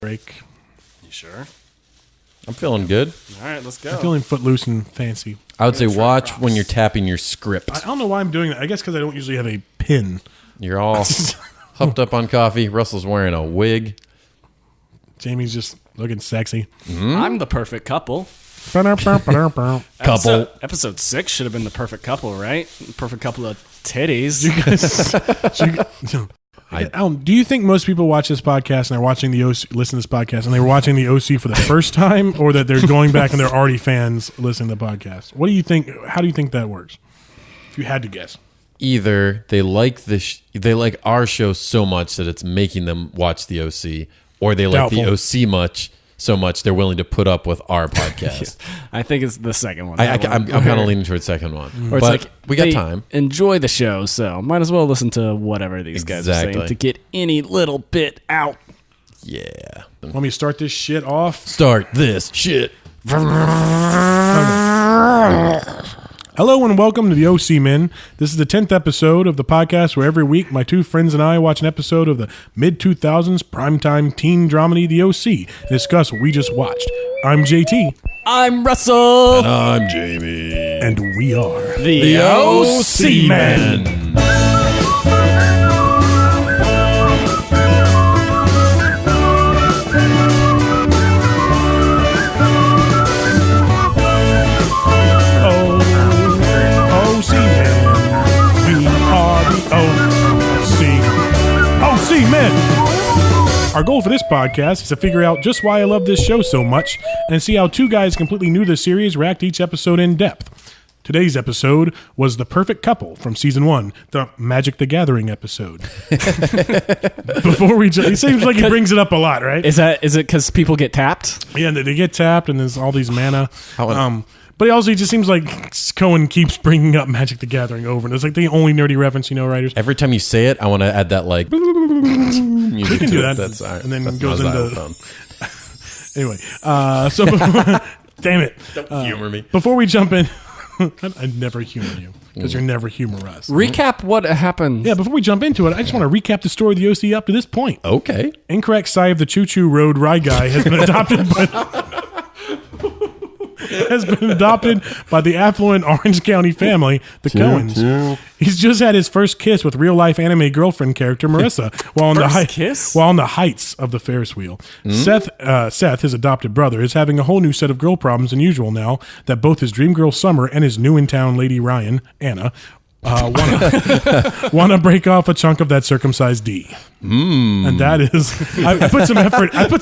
break. You sure? I'm feeling good. All right, let's go. I'm feeling footloose and fancy. I would say watch when you're tapping your script. I don't know why I'm doing that. I guess because I don't usually have a pin. You're all hopped up on coffee. Russell's wearing a wig. Jamie's just looking sexy. I'm the perfect couple. Couple. Episode 6 should have been the perfect couple, right? Perfect couple of titties. Do you think most people watch this podcast and they're watching the OC, listen to this podcast, and they're watching the OC for the first time, or that they're going back and they're already fans listening to the podcast? What do you think? How do you think that works? If you had to guess. Either they like they like our show so much that it's making them watch the OC, or they like Doubtful. the OC so much they're willing to put up with our podcast. I think it's the second one. I'm kind of leaning towards second one, Or it's but like, we got they time. enjoy the show, so might as well listen to whatever these guys are saying to get any little bit out. Yeah. Want me to start this shit off? Start this shit. Hello and welcome to the OC Men. This is the 10th episode of the podcast where every week my two friends and I watch an episode of the mid-2000s primetime teen dramedy The OC and discuss what we just watched. I'm JT. I'm Russell. And I'm Jamie. And we are The OC Men. Our goal for this podcast is to figure out just why I love this show so much and see how two guys completely new to the series react to each episode in depth. Today's episode was The Perfect Couple from Season 1, the Magic the Gathering episode. Before we it seems like he brings it up a lot, right? Is it because people get tapped? Yeah, they get tapped and there's all these mana. But he just seems like Cohen keeps bringing up Magic the Gathering over. And it's like the only nerdy reference, writers. Every time you say it, I want to add that like music. We can do that. That's and then that's goes my into... xylophone. Anyway, damn it. Don't humor me. Before we jump in, I never humor you because you're never humor us. Recap what happened. Yeah, before we jump into it, I just want to recap the story of the OC up to this point. Okay. Incorrect side of the Choo Choo Road Rye Guy has been adopted by the affluent Orange County family, the Coens. He's just had his first kiss with real-life anime girlfriend character Marissa while on the heights of the Ferris wheel. Seth, his adopted brother, is having a whole new set of girl problems than usual now that both his dream girl Summer and his new-in-town lady Ryan, Anna, want to break off a chunk of that circumcised D. And that is... I put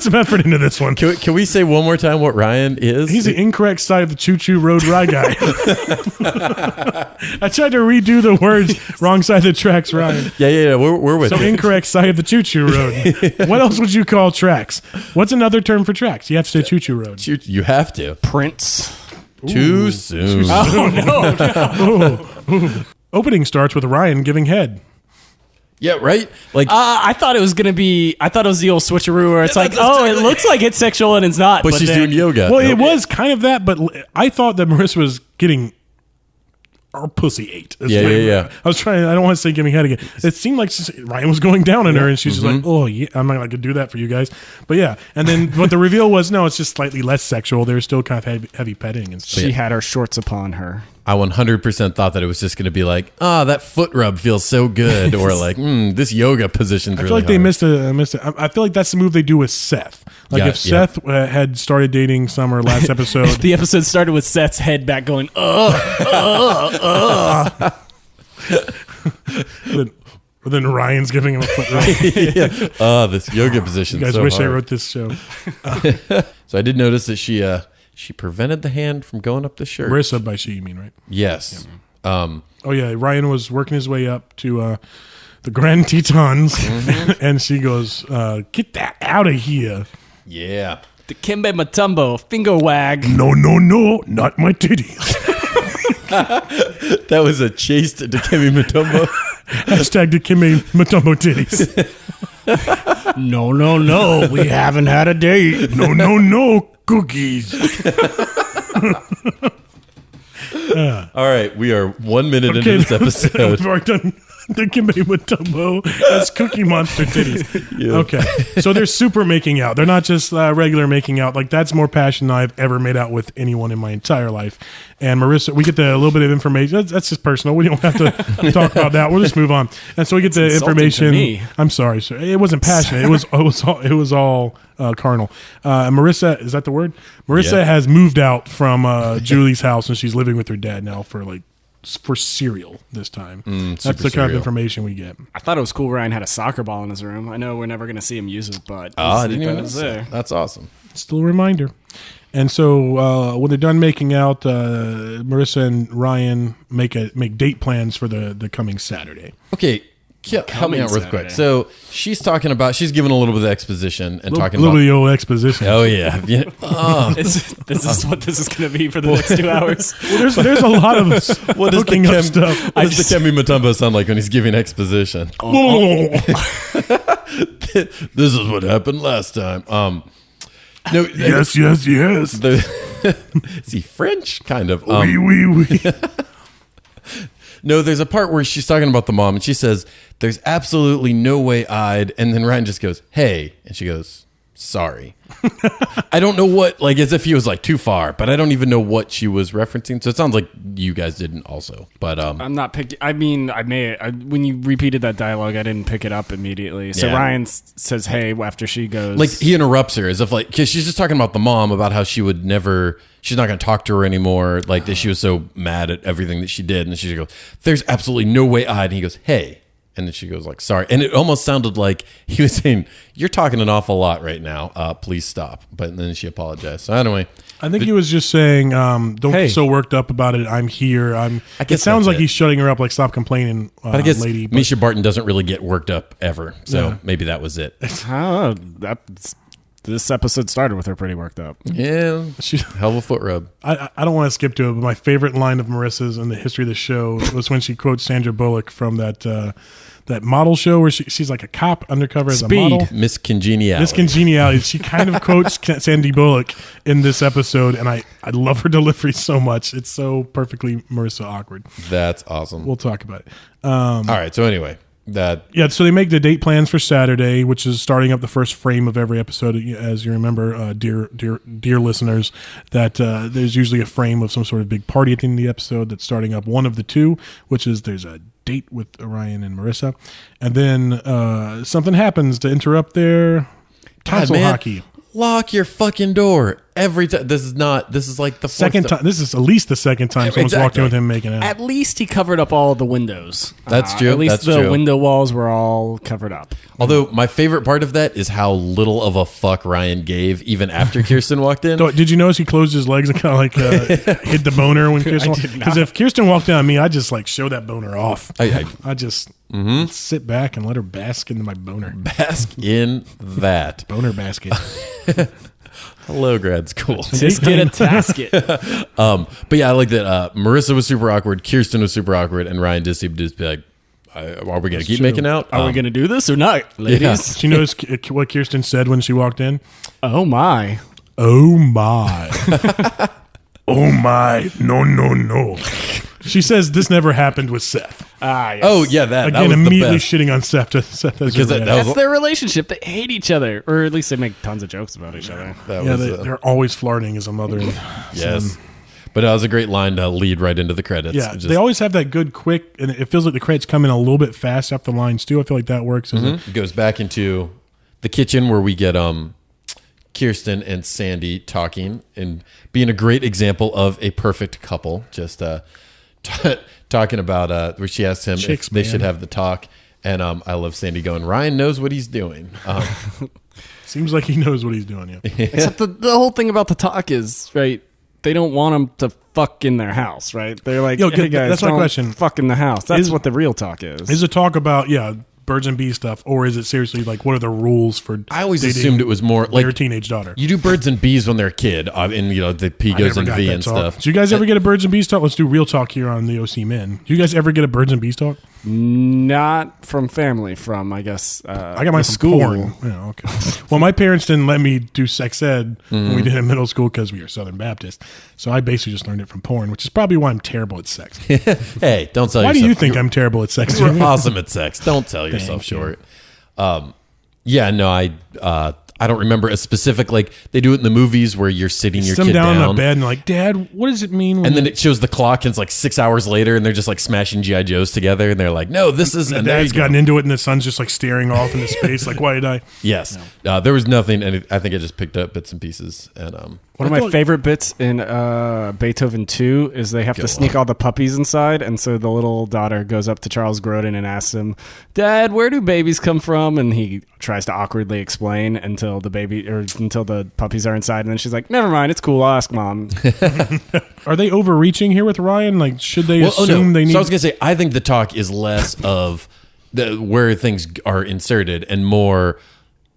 some effort into this one. Can we say one more time what Ryan is? He's the incorrect side of the Choo Choo Road Rye Guy. I tried to redo the words wrong side of the tracks, Ryan. Yeah. We're with So you. incorrect side of the Choo Choo Road. What else would you call tracks? What's another term for tracks? You have to say Choo Choo Road. You have to. Prince. Too soon. Oh, no. Opening starts with Ryan giving head. Yeah, right? Like I thought it was the old switcheroo where it's like, it looks like it's sexual and it's not. but she's doing yoga. Well, it was kind of that, but I thought that Marissa was getting our pussy ate. Yeah. I don't want to say giving head again. It seemed like Ryan was going down on her, and she's just like, oh, yeah, I'm not going to do that for you guys. But yeah, and then what the reveal was, no, it's just slightly less sexual. There's still kind of heavy petting and stuff. She had her shorts upon her. I 100% thought that it was just going to be like, that foot rub feels so good, or like, this yoga position's really hard. I feel like they missed it. I feel like that's the move they do with Seth. Like if Seth had started dating Summer last episode. The episode started with Seth's head back going, then Ryan's giving him a foot rub. This yoga position. You guys so wish hard. I wrote this show. So I did notice that she prevented the hand from going up the shirt. Marissa by she, you mean, right? Yes. Yeah. Ryan was working his way up to the Grand Tetons, and she goes, get that out of here. Yeah. Dikembe Mutombo, finger wag. No, not my titties. That was a chase to Dikembe Mutombo. Hashtag Dikembe Mutombo titties. No, we haven't had a date. No, cookies. All right, we are 1 minute into this episode. We've already done Dikembe Mutombo has Cookie Monster titties. Yeah. Okay, so they're super making out. They're not just regular making out. Like, that's more passion than I've ever made out with anyone in my entire life. And Marissa, we get a little bit of information. That's just personal. We don't have to talk about that. We'll just move on. And so we get the information. I'm sorry, sir. It wasn't passionate. It was all carnal. Marissa, is that the word? Marissa has moved out from Julie's house, and she's living with her dad now for cereal this time. That's the kind of information we get. I thought it was cool Ryan had a soccer ball in his room. I know we're never going to see him use it, but I didn't even know there. That's awesome. Still a reminder. And so when they're done making out, Marissa and Ryan make date plans for the coming Saturday. Okay. Help me out real quick. So she's giving a little bit of exposition and talking about a little bit of the old exposition. Oh yeah, this is what this is going to be for the next 2 hours. Well, there's a lot of hooking up stuff. What does Dikembe Mutombo sound like when he's giving exposition? This is what happened last time. No, yes. Is he French? Kind of. Oui. No, there's a part where she's talking about the mom, and she says, "There's absolutely no way I'd," and then Ryan just goes, "Hey," and she goes, "Sorry." I don't know what, like, as if he was like too far, but I don't even know what she was referencing. So it sounds like you guys didn't also, but I'm not picking. I mean, when you repeated that dialogue, I didn't pick it up immediately. So Ryan says, "Hey," after she goes, like, he interrupts her as if, like, because she's just talking about the mom, about how she's not going to talk to her anymore. Like, that she was so mad at everything that she did. And then she goes, "There's absolutely no way I'd," and he goes, "Hey." And then she goes like, "Sorry." And it almost sounded like he was saying, "You're talking an awful lot right now. Please stop." But then she apologized. So anyway, I think he was just saying, "Don't get so worked up about it. I'm here." I guess it sounds like he's shutting her up, like, "Stop complaining, but I guess lady." Misha Barton doesn't really get worked up ever. So maybe that was it. I don't know. This episode started with her pretty worked up. Yeah, hell of a foot rub. I don't want to skip to it, but my favorite line of Marissa's in the history of the show was when she quotes Sandra Bullock from that model show where she's like a cop undercover as a model. Miss Congeniality. She kind of quotes Sandy Bullock in this episode, and I love her delivery so much. It's so perfectly Marissa awkward. That's awesome. We'll talk about it. All right, so anyway. So they make the date plans for Saturday, which is starting up the first frame of every episode. As you remember, dear listeners, that there's usually a frame of some sort of big party at the end of the episode that's starting up one of the two, which is there's a date with Ryan and Marissa, and then something happens to interrupt their tonsil hockey. Lock your fucking door every time. This is like the second time. This is at least the second time someone's walked in with him making out. At least he covered up all the windows. That's true. At least the window walls were all covered up. Although my favorite part of that is how little of a fuck Ryan gave even after Kirsten walked in. Did you notice he closed his legs and kind of like hid the boner when Kirsten walked in? Because if Kirsten walked in on me, I'd just like show that boner off. I just sit back and let her bask into my boner. Bask in that. Boner basket. Hello, grad school. Just get a tasket. But yeah, I like that. Marissa was super awkward. Kirsten was super awkward. And Ryan just seemed to just be like, are we going to keep making out? Are we going to do this or not, ladies? Yeah. Did you notice what Kirsten said when she walked in? Oh, my. Oh, my. Oh, my. No. She says this never happened with Seth. Yes. Oh, yeah, that Again, was immediately the best. shitting on Seth. Because that's their relationship. They hate each other. Or at least they make tons of jokes about each other. They're always flirting as a mother and yes. son. But that was a great line to lead right into the credits. Yeah, they always have that good quick, and it feels like the credits come in a little bit fast after the lines too. I feel like that works. It goes back into the kitchen where we get Kirsten and Sandy talking and being a great example of a perfect couple. Just talking about where she asked him if they should have the talk, and I love Sandy going, "Ryan knows what he's doing." Seems like he knows what he's doing. Yeah. Except the whole thing about the talk is right. They don't want them to fuck in their house, right? They're like, "Hey guys, that's my question. Fuck in the house." That's what the real talk is. Is the talk about birds and bees stuff, or is it seriously like what are the rules for? I always assumed it was more like their teenage daughter. You do birds and bees when they're a kid, and the P goes in V and stuff. Do you guys ever get a birds and bees talk? Let's do real talk here on the OC Men. Do you guys ever get a birds and bees talk? Not from family, from, I guess, I got mine from school. porn. Yeah, okay. Well, my parents didn't let me do sex ed when we did it in middle school because we were Southern Baptist. So I basically just learned it from porn, which is probably why I'm terrible at sex. Hey, don't sell yourself. Why do you think I'm terrible at sex? You're awesome at sex. Don't sell yourself short. Yeah, no, I don't remember a specific, like, they do it in the movies where you're sitting your kid down on the bed and like, Dad, what does it mean? And then it shows the clock and it's like 6 hours later and they're just like smashing G.I. Joes together and they're like, no, this is... And Dad's gotten into it and the son's just like staring off into space like, why did I... Yes. No. There was nothing, and I think I just picked up bits and pieces. And one of my favorite bits in Beethoven 2 is they have to sneak all the puppies inside, and so the little daughter goes up to Charles Grodin and asks him, Dad, where do babies come from? And he tries to awkwardly explain until the puppies are inside, and then she's like, never mind, it's cool, I'll ask Mom. Are they overreaching here with Ryan? Like, should they assume they need... So I was going to say, I think the talk is less of where things are inserted and more...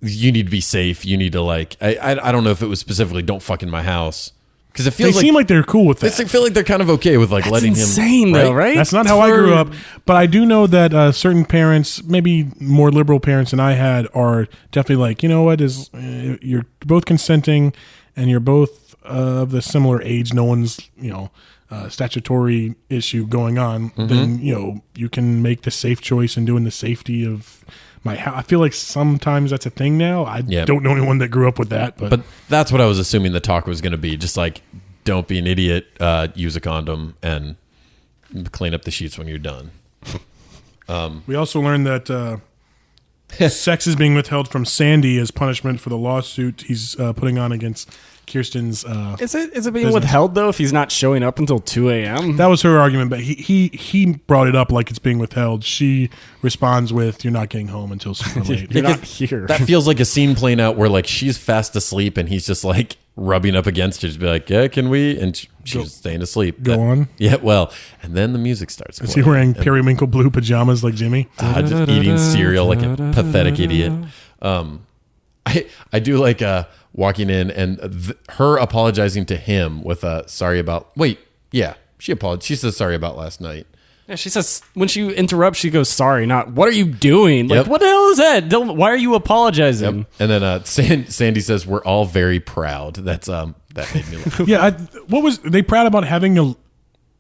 You need to be safe. You need to like. I don't know if it was specifically "don't fuck in my house" because it feels they seem like they're cool with that. They feel like they're kind of okay with like That's letting insane, him. Though, right? That's not how I grew up, but I do know that certain parents, maybe more liberal parents than I had, are definitely like, you know what, is you're both consenting and you're both of the similar age. No one's statutory issue going on. Then you can make the safe choice and doing the safety of. I feel like sometimes that's a thing now. I don't know anyone that grew up with that. But that's what I was assuming the talk was going to be. Just like, don't be an idiot, use a condom, and clean up the sheets when you're done. We also learned that sex is being withheld from Sandy as punishment for the lawsuit he's putting on against Kirsten's. Is it being withheld though if he's not showing up until 2 a.m.? That was her argument, but he brought it up like it's being withheld. She responds with, "You're not getting home until super late. You're not here." That feels like a scene playing out where like she's fast asleep and he's just like rubbing up against her to be like, "Yeah, can we?" And she's staying asleep. Go on. Yeah, well, and then the music starts. Is he wearing periwinkle blue pajamas like Jimmy? Just eating cereal like a pathetic idiot. I do like walking in and her apologizing to him with a sorry about. Wait, yeah, she apologized. She says sorry about last night. Yeah, she says when she interrupts, she goes sorry. Not what are you doing? Like what the hell is that? Why are you apologizing? Yep. And then Sandy says we're all very proud. That's that made me laugh. Yeah, what was they proud about having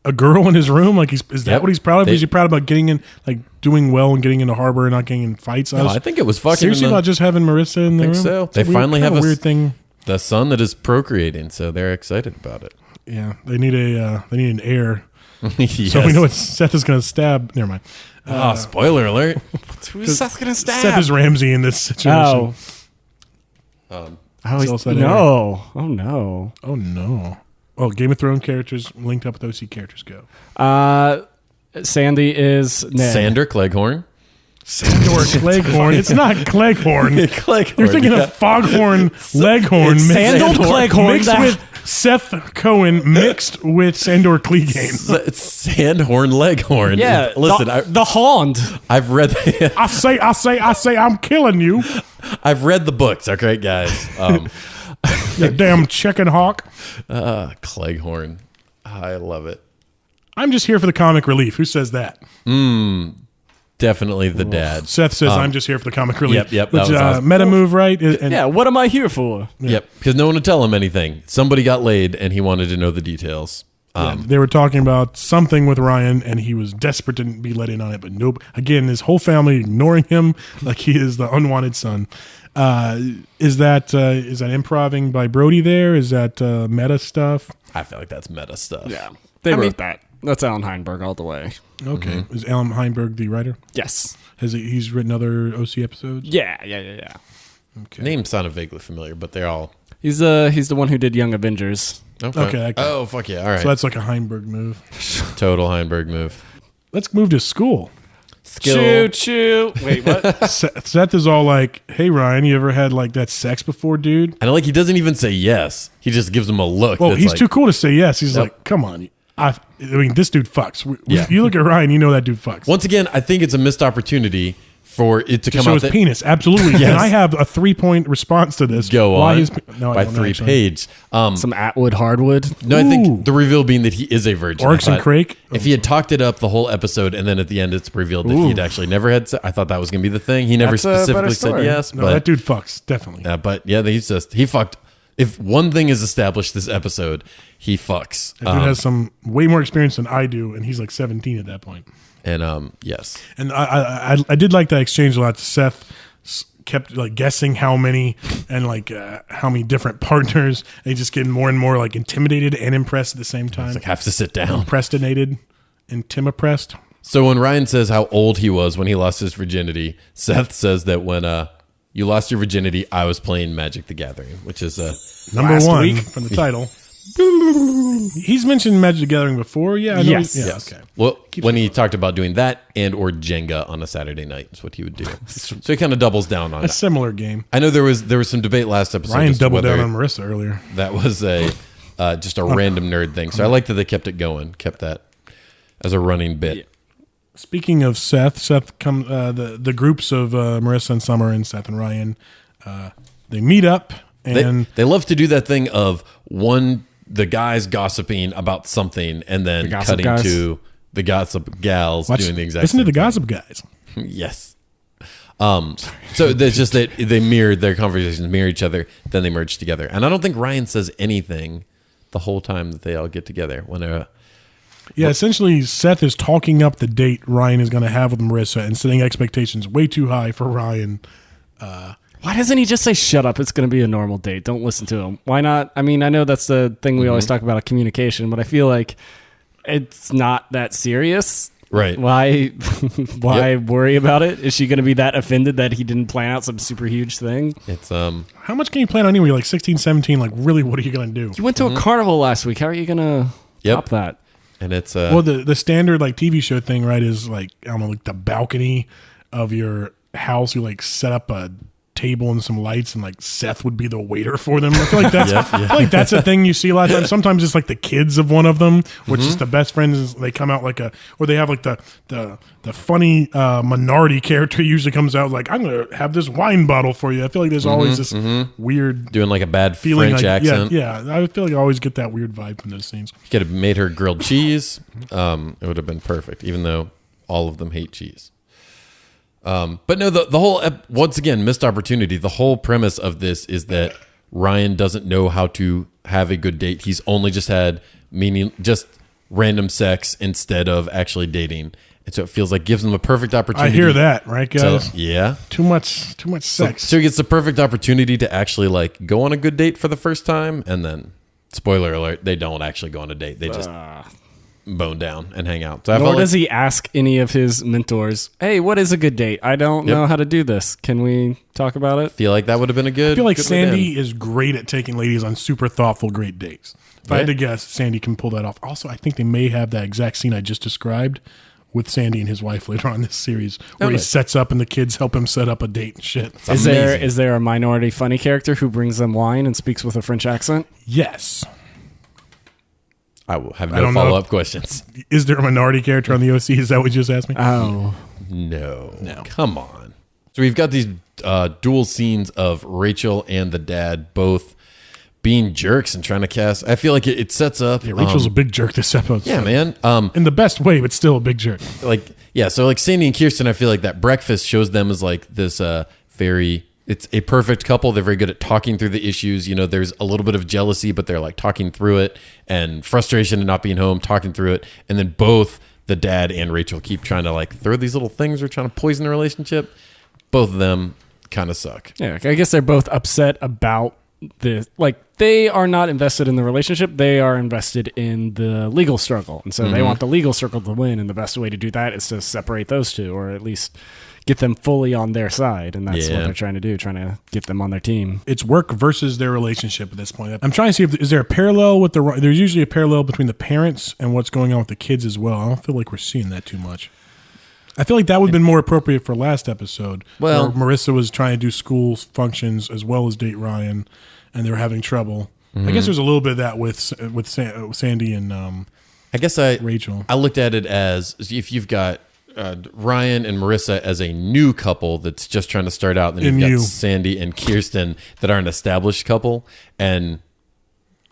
a girl in his room? Like, is that what he's proud of? Is he proud about getting in, like, doing well and getting into harbor and not getting in fights? I think it was fucking seriously about just having Marissa in the room. So they finally have a weird thing, the son that is procreating, so they're excited about it. Yeah, they need an heir. Yes. So we know what Seth is going to stab. Never mind. Spoiler alert! Who's Seth going to stab? Seth is Ramsey in this situation. No! Oh no! Oh, Game of Thrones characters linked up with OC characters go. Sandy is Ned. Sander Cleghorn. Sandor Cleghorn. It's not Cleghorn. Cleghorn. You're thinking of Foghorn Leghorn. Sandor Cleghorn. Mixed with Seth Cohen mixed with Sandor Clegane. It's Sandhorn Leghorn. Yeah. Listen, the Hound. I've read... I say, I'm killing you. I've read the books. Okay, guys. You damn chicken hawk. Cleghorn. I love it. I'm just here for the comic relief. Who says that? Definitely the dad. Seth says, I'm just here for the comic relief. Yep. Which, awesome. Meta move, right? And what am I here for? Yeah. Yep, because no one would tell him anything. Somebody got laid, and he wanted to know the details. They were talking about something with Ryan, and he was desperate to be let in on it, but nope. Again, his whole family ignoring him like he is the unwanted son. Is that improving by Brody there? Is that meta stuff? I feel like that's meta stuff. Yeah. They wrote that. That's Alan Heinberg all the way. Okay. Mm-hmm. Is Alan Heinberg the writer? Yes. He's written other OC episodes? Yeah. Okay. Names sounded vaguely familiar, but they're all... He's the one who did Young Avengers. Okay. Oh, fuck yeah. All right. So that's like a Heinberg move. Total Heinberg move. Let's move to school. Choo. Wait, what? Seth is all like, hey, Ryan, you ever had like that sex before, dude? And like he doesn't even say yes. He just gives him a look. Well, he's too cool to say yes. He's like, come on. I mean, this dude fucks. Yeah. You look at Ryan, you know that dude fucks. Once again, I think it's a missed opportunity for it to come show out his that penis. Absolutely. Yes. And I have a 3-point response to this. go Why on is, no, by I don't know, 3 actually. pages. Some Atwood hardwood. No, I Ooh. think the reveal being that he is a virgin. Oryx I and thought Crake? If he had talked it up the whole episode and then at the end it's revealed that he'd actually never had sex, I thought that was going to be the thing. He never That's a better specifically said story. yes, No, but that dude fucks, definitely. he fucked. If one thing is established this episode, he fucks. That dude has some way more experience than I do, and he's like 17 at that point. And yes. And I did like that exchange a lot. Seth kept like guessing how many and like how many different partners. And he just getting more and more like intimidated and impressed at the same time. It's like have to sit down. Impressinated, impressed. So when Ryan says how old he was when he lost his virginity, Seth says that when you lost your virginity, I was playing Magic the Gathering, which is Number Last one week? from the title. He's mentioned Magic the Gathering before. Yeah, I know Yes. Yeah, yes. okay. Well, when he talked about doing that and or Jenga on a Saturday night is what he would do. So he kind of doubles down on A that. similar game. I know there was some debate last episode. Ryan as to doubled down whether on Marissa earlier. that was a just a random nerd thing. So I like that they kept it going, kept that as a running bit. Speaking of Seth come the groups of Marissa and Summer and Seth and Ryan, they meet up and They love to do that thing of the guys gossiping about something and then gossip cutting guys? to the gossip gals doing the exact listen same to the thing. gossip guys. Yes. So there's just that they mirrored their conversations, mirror each other, then they merge together. And I don't think Ryan says anything the whole time that they all get together. Yeah, essentially Seth is talking up the date Ryan is going to have with Marissa and setting expectations way too high for Ryan. Why doesn't he just say, shut up, it's going to be a normal date? Don't listen to him. Why not? I mean, I know that's the thing we always talk about, communication, but I feel like it's not that serious. Right. Why worry about it? Is she going to be that offended that he didn't plan out some super huge thing? It's How much can you plan on anyway? Like 16, 17, like really what are you going to do? You went to a carnival last week. How are you going to top that? and it's Well, the standard like TV show thing, right, is like, I don't know, like the balcony of your house. You like set up a table and some lights, and like Seth would be the waiter for them. I feel like that's I feel like that's a thing you see a lot of times. Sometimes it's like the kids of one of them, which is the best friends. They come out like or they have like the funny minority character usually comes out like, I'm gonna have this wine bottle for you. I feel like there's always this weird doing like a bad feeling, French like, accent. Yeah, I feel like I always get that weird vibe from those scenes. You could have made her grilled cheese. It would have been perfect, even though all of them hate cheese. But no, the whole, once again, missed opportunity. The whole premise of this is that Ryan doesn't know how to have a good date. He's only just had just random sex instead of actually dating. And so it feels like gives him a perfect opportunity. I hear that, right, guys? Yeah. Too much sex. So he gets the perfect opportunity to actually like go on a good date for the first time. And then, spoiler alert, they don't actually go on a date. They just bone down and hang out. So I Nor felt does he ask any of his mentors, hey, what is a good date? I don't know how to do this. Can we talk about it? feel like that would have been a good. I feel like good way to Sandy end. is great at taking ladies on super thoughtful, great dates. If I had to guess, Sandy can pull that off. Also, I think they may have that exact scene I just described with Sandy and his wife later on in this series, where he sets up and the kids help him set up a date and shit. Is there a minority funny character who brings them wine and speaks with a French accent? Yes. I will have I no don't know. follow-up questions. Is there a minority character on the OC? Is that what you just asked me? Oh. No. Come on. So we've got these dual scenes of Rachel and the dad both being jerks and trying to cast. I feel like it sets up. Yeah, Rachel's a big jerk this episode. Yeah, man. In the best way, but still a big jerk. So like Sandy and Kirsten, I feel like that breakfast shows them as like this it's a perfect couple. They're very good at talking through the issues. You know, there's a little bit of jealousy, but they're like talking through it, and frustration and not being home, talking through it. And then both the dad and Rachel keep trying to like throw these little things or trying to poison the relationship. Both of them kind of suck. Yeah, I guess they're both upset about the, like, they are not invested in the relationship. They are invested in the legal struggle. And so they want the legal struggle to win. And the best way to do that is to separate those two, or at least get them fully on their side. And that's what they're trying to do, trying to get them on their team. It's work versus their relationship at this point. I'm trying to see is there a parallel with there's usually a parallel between the parents and what's going on with the kids as well. I don't feel like we're seeing that too much. I feel like that would have been more appropriate for last episode. Well, where Marissa was trying to do school functions as well as date Ryan, and they were having trouble. I guess there's a little bit of that with Sandy and I guess Rachel. I looked at it as if you've got Ryan and Marissa as a new couple that's just trying to start out. And then you've got Sandy and Kirsten that are an established couple, and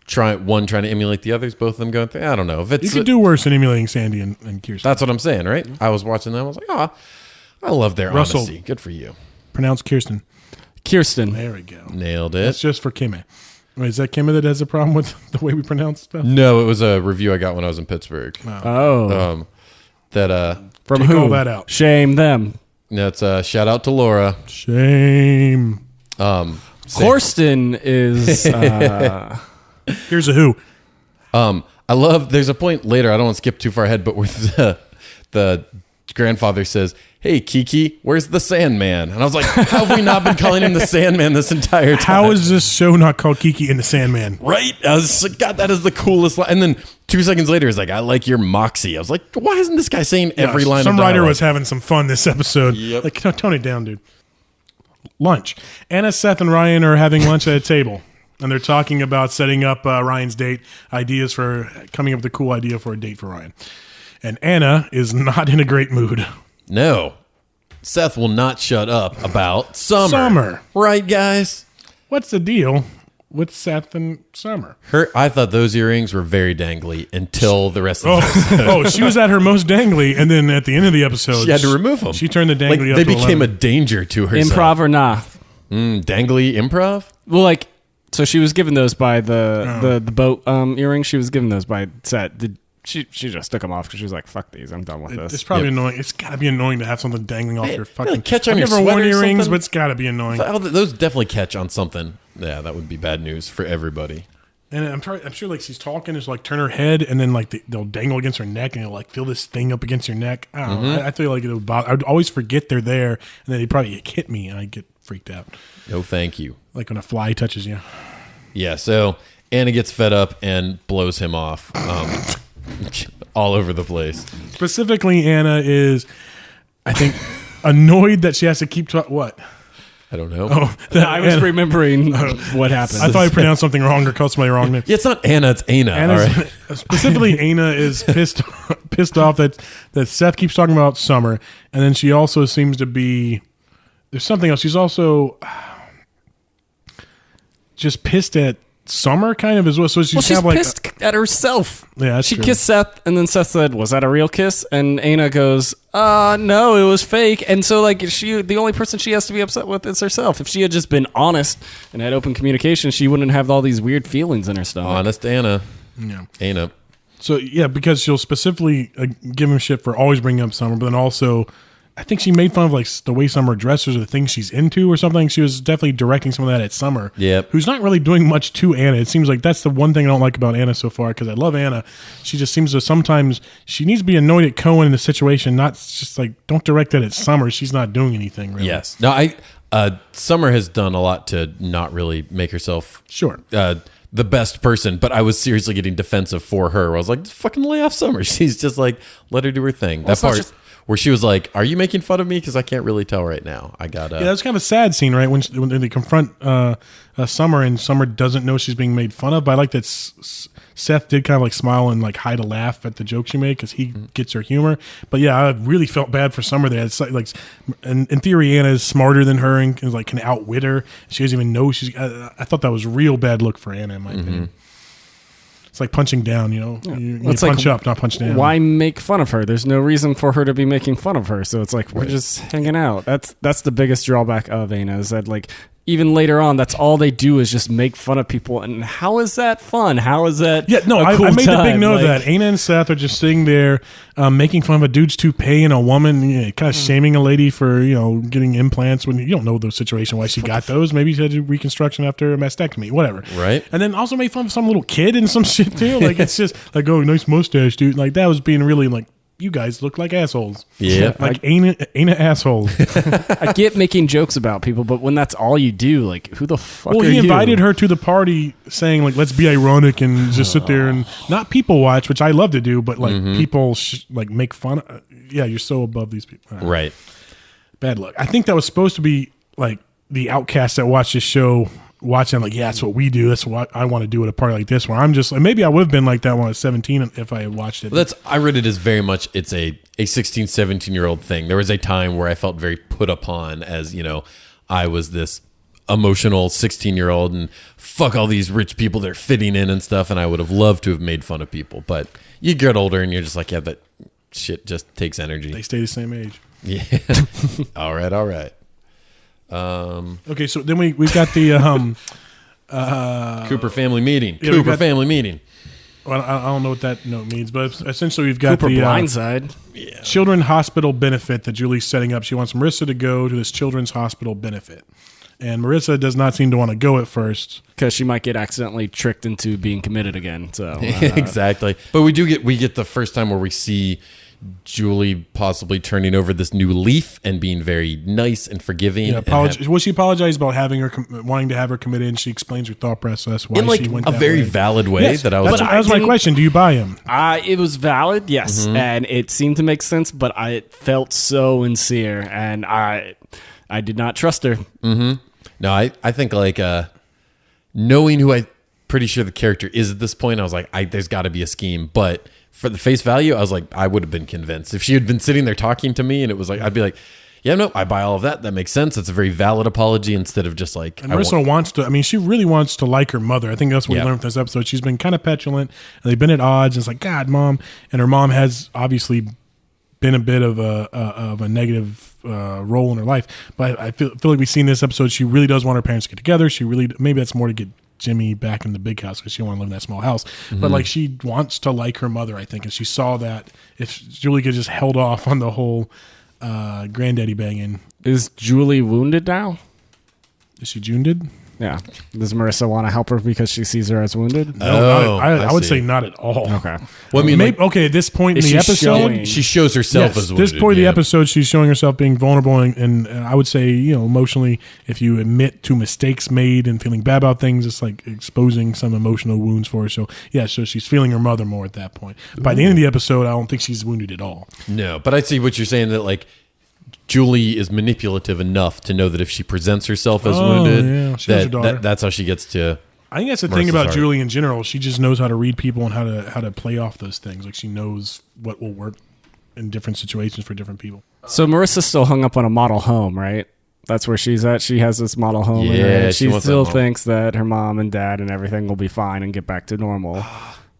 trying to emulate the others. Both of them going through. I don't know if it's you could do worse than emulating Sandy and Kirsten. That's what I'm saying, right? I was watching them. I was like, I love their honesty. Good for you. Pronounce Kirsten. Kirsten. There we go. Nailed it. That's just for Kimme. Wait, is that Kimme that has a problem with the way we pronounce stuff? No, it was a review I got when I was in Pittsburgh. Oh. From who? All that out. Shame them. That's shout out to Laura. Shame. Corsten is. Here's a who. I love. There's a point later. I don't want to skip too far ahead, but where the grandfather says, "Hey Kiki, where's the Sandman?" And I was like, "How have we not been calling him the Sandman this entire time? How is this show not called Kiki and the Sandman?" Right? I was like, God, that is the coolest line. And then 2 seconds later, he's like, "I like your moxie." I was like, why isn't this guy saying every line? Some of writer was having some fun this episode. Yep. Like, no, tone it down, dude. Lunch. Anna, Seth, and Ryan are having lunch at a table. And they're talking about setting up Ryan's date, ideas for coming up with a cool idea for a date for Ryan. And Anna is not in a great mood. No. Seth will not shut up about Summer. Summer. Right, guys? What's the deal with Seth and Summer? I thought those earrings were very dangly until the rest of the episode. She was at her most dangly, and then at the end of the episode, she had to remove them. She turned the dangly up they to became 11. a danger to herself. Improv or nah? Dangly improv? Well, like, so she was given those by the boat earrings. She was given those by Seth. She just took them off because she was like, "Fuck these, I'm done with this." It's probably annoying. It's got to be annoying to have something dangling off your fucking. Catch on I've your never worn sweater or earrings, something? but it's got to be annoying. Those definitely catch on something. Yeah, that would be bad news for everybody. And I'm sure like she's talking, just like turn her head, and then like they'll dangle against her neck, and you'll like feel this thing up against your neck. I don't know. I feel like it would bother. I'd always forget they're there, and then they probably hit me, and I get freaked out. No, thank you. Like when a fly touches you. Yeah. So Anna gets fed up and blows him off. All over the place. Specifically, Anna is, I think, annoyed that she has to keep talking. What? I don't know. I was remembering what happened. I thought I pronounced something wrong or called somebody wrong. Yeah, it's not Anna, it's Ana. All right. Specifically, Ana is pissed off that Seth keeps talking about Summer, and then she also seems to be. There's something else. She's also just pissed at Summer, kind of as well. So she's kind of like pissed at herself. Yeah, she true. kissed Seth, and then Seth said, "Was that a real kiss?" And Ana goes, "No, it was fake." And so, like, the only person she has to be upset with is herself. If she had just been honest and had open communication, she wouldn't have all these weird feelings in her stomach. Honest Anna. Yeah. Ana. So yeah, because she'll specifically give him shit for always bringing up Summer, but then also. I think she made fun of like the way Summer dresses or the things she's into or something. She was definitely directing some of that at Summer. Yep. Who's not really doing much to Anna. It seems like that's the one thing I don't like about Anna so far because I love Anna. She just seems to sometimes she needs to be annoyed at Cohen in the situation, not just like don't direct that at Summer. She's not doing anything really. Yes. No, Summer has done a lot to not really make herself the best person, but I was seriously getting defensive for her. I was like, just fucking lay off Summer. She's just like, let her do her thing. That part where she was like, "Are you making fun of me? Because I can't really tell right now." I got yeah, that's kind of a sad scene, right? When they confront Summer and Summer doesn't know she's being made fun of. But I like that Seth did kind of like smile and like hide a laugh at the joke she made because he gets her humor. But yeah, I really felt bad for Summer there. It's like in theory, Anna is smarter than her and like can outwit her. She doesn't even know she's. I thought that was a real bad look for Anna in my opinion. It's like punching down, you know. Yeah. You punch up, not punch down. Why make fun of her? There's no reason for her to be making fun of her. So it's like we're just hanging out. That's the biggest drawback of Ana is that like even later on, that's all they do is just make fun of people. And how is that fun? How is that? Yeah, no, cool I made time? the big note of that. Ana and Seth are just sitting there making fun of a dude's toupee and a woman, kind of shaming a lady for getting implants when you don't know the situation why she got those. Maybe she had to do reconstruction after a mastectomy, whatever. Right. And then also made fun of some little kid and some shit too. Like it's just like, oh, nice mustache, dude. Like that was being really like. You guys look like assholes. Yeah. Like ain't assholes. I get making jokes about people, but when that's all you do, like who the fuck are you? Well, he invited her to the party saying like, let's be ironic and just sit there and not people watch, which I love to do, but like people like make fun of. Yeah, you're so above these people. Right. Bad luck. I think that was supposed to be like the outcasts that watch this show watching, like, yeah, that's what we do. That's what I want to do at a party like this, where I'm just, maybe I would have been like that when I was 17 if I had watched it. Well, I read it as very much, it's a 16, 17-year-old thing. There was a time where I felt very put upon as, I was this emotional 16-year-old and fuck all these rich people, they're fitting in and stuff, and I would have loved to have made fun of people. But you get older and you're just like, yeah, that shit just takes energy. They stay the same age. Yeah. All right. Okay, so then we've got the Cooper family meeting. Yeah, Cooper family meeting. Well, I don't know what that note means, but essentially we've got Cooper the blindside. children's hospital benefit that Julie's setting up. She wants Marissa to go to this children's hospital benefit, and Marissa does not seem to want to go at first because she might get accidentally tricked into being committed again. So exactly, but we get the first time where we see Julie possibly turning over this new leaf and being very nice and forgiving. Yeah, she apologized about having her wanting to have her committed, and she explains her thought process why in she went a that very way. valid way. Yes, that was my question. Do you buy him? It was valid, yes, and it seemed to make sense, but it felt so sincere, and I did not trust her. Mm-hmm. No, I think knowing who I'm pretty sure the character is at this point, I was like, there's got to be a scheme, but for the face value, I was like, I would have been convinced. If she had been sitting there talking to me and it was like, I'd be like, yeah, no, I buy all of that. That makes sense. It's a very valid apology instead of just like. And Marissa wants to, she really wants to like her mother. I think that's what we learned from this episode. She's been kind of petulant and they've been at odds. And it's like, God, Mom. And her mom has obviously been a bit of a negative role in her life. But I feel like we've seen this episode. She really does want her parents to get together. Maybe that's more to get Jimmy back in the big house because she want to live in that small house. But she wants to like her mother, I think, and she saw that if Julie could just held off on the whole granddaddy banging. Is Julie wounded now? Is she wounded? Yeah. Does Marissa want to help her because she sees her as wounded? No, I would say not at all. Okay. Well, at this point in the episode, she shows herself as wounded. At this point in the episode, she's showing herself being vulnerable, and I would say, emotionally, if you admit to mistakes made and feeling bad about things, it's like exposing some emotional wounds for her. So she's feeling her mother more at that point. By the end of the episode, I don't think she's wounded at all. No, but I see what you're saying, that Julie is manipulative enough to know that if she presents herself as wounded, that's how she gets to. I think that's the thing about Julie in general. She just knows how to read people and how to play off those things. Like she knows what will work in different situations for different people. So Marissa's still hung up on a model home, right? That's where she's at. She has this model home. Yeah, she still thinks that her mom and dad and everything will be fine and get back to normal.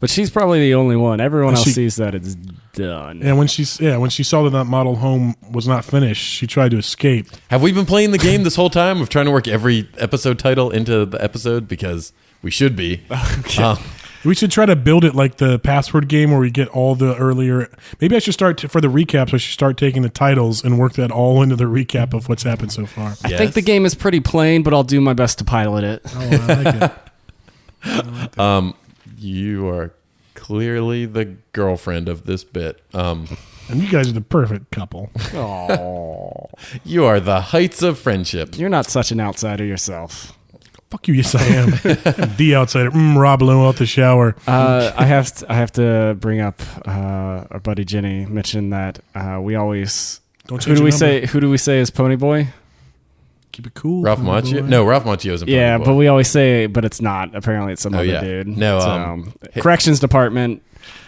But she's probably the only one. Everyone else sees that it's done. And when she saw that model home was not finished, she tried to escape. Have we been playing the game this whole time of trying to work every episode title into the episode? Because we should be. Okay. We should try to build it like the password game where we get all the earlier. Maybe I should start for the recaps. I should start taking the titles and work that all into the recap of what's happened so far. I think the game is pretty plain, but I'll do my best to pilot it. Oh, I like it. You are clearly the girlfriend of this bit. And you guys are the perfect couple. Oh, you are the heights of friendship. You're not such an outsider yourself. Fuck you, yes I am. I'm the outsider. Rob Lowe out the shower. I have to bring up our buddy Jenny mentioned that we always. Who do we say is Ponyboy? Keep it cool. Ralph Macchio? No, Ralph Macchio isn't. Yeah, but we always say, but it's not. Apparently, it's some other dude. No, corrections department.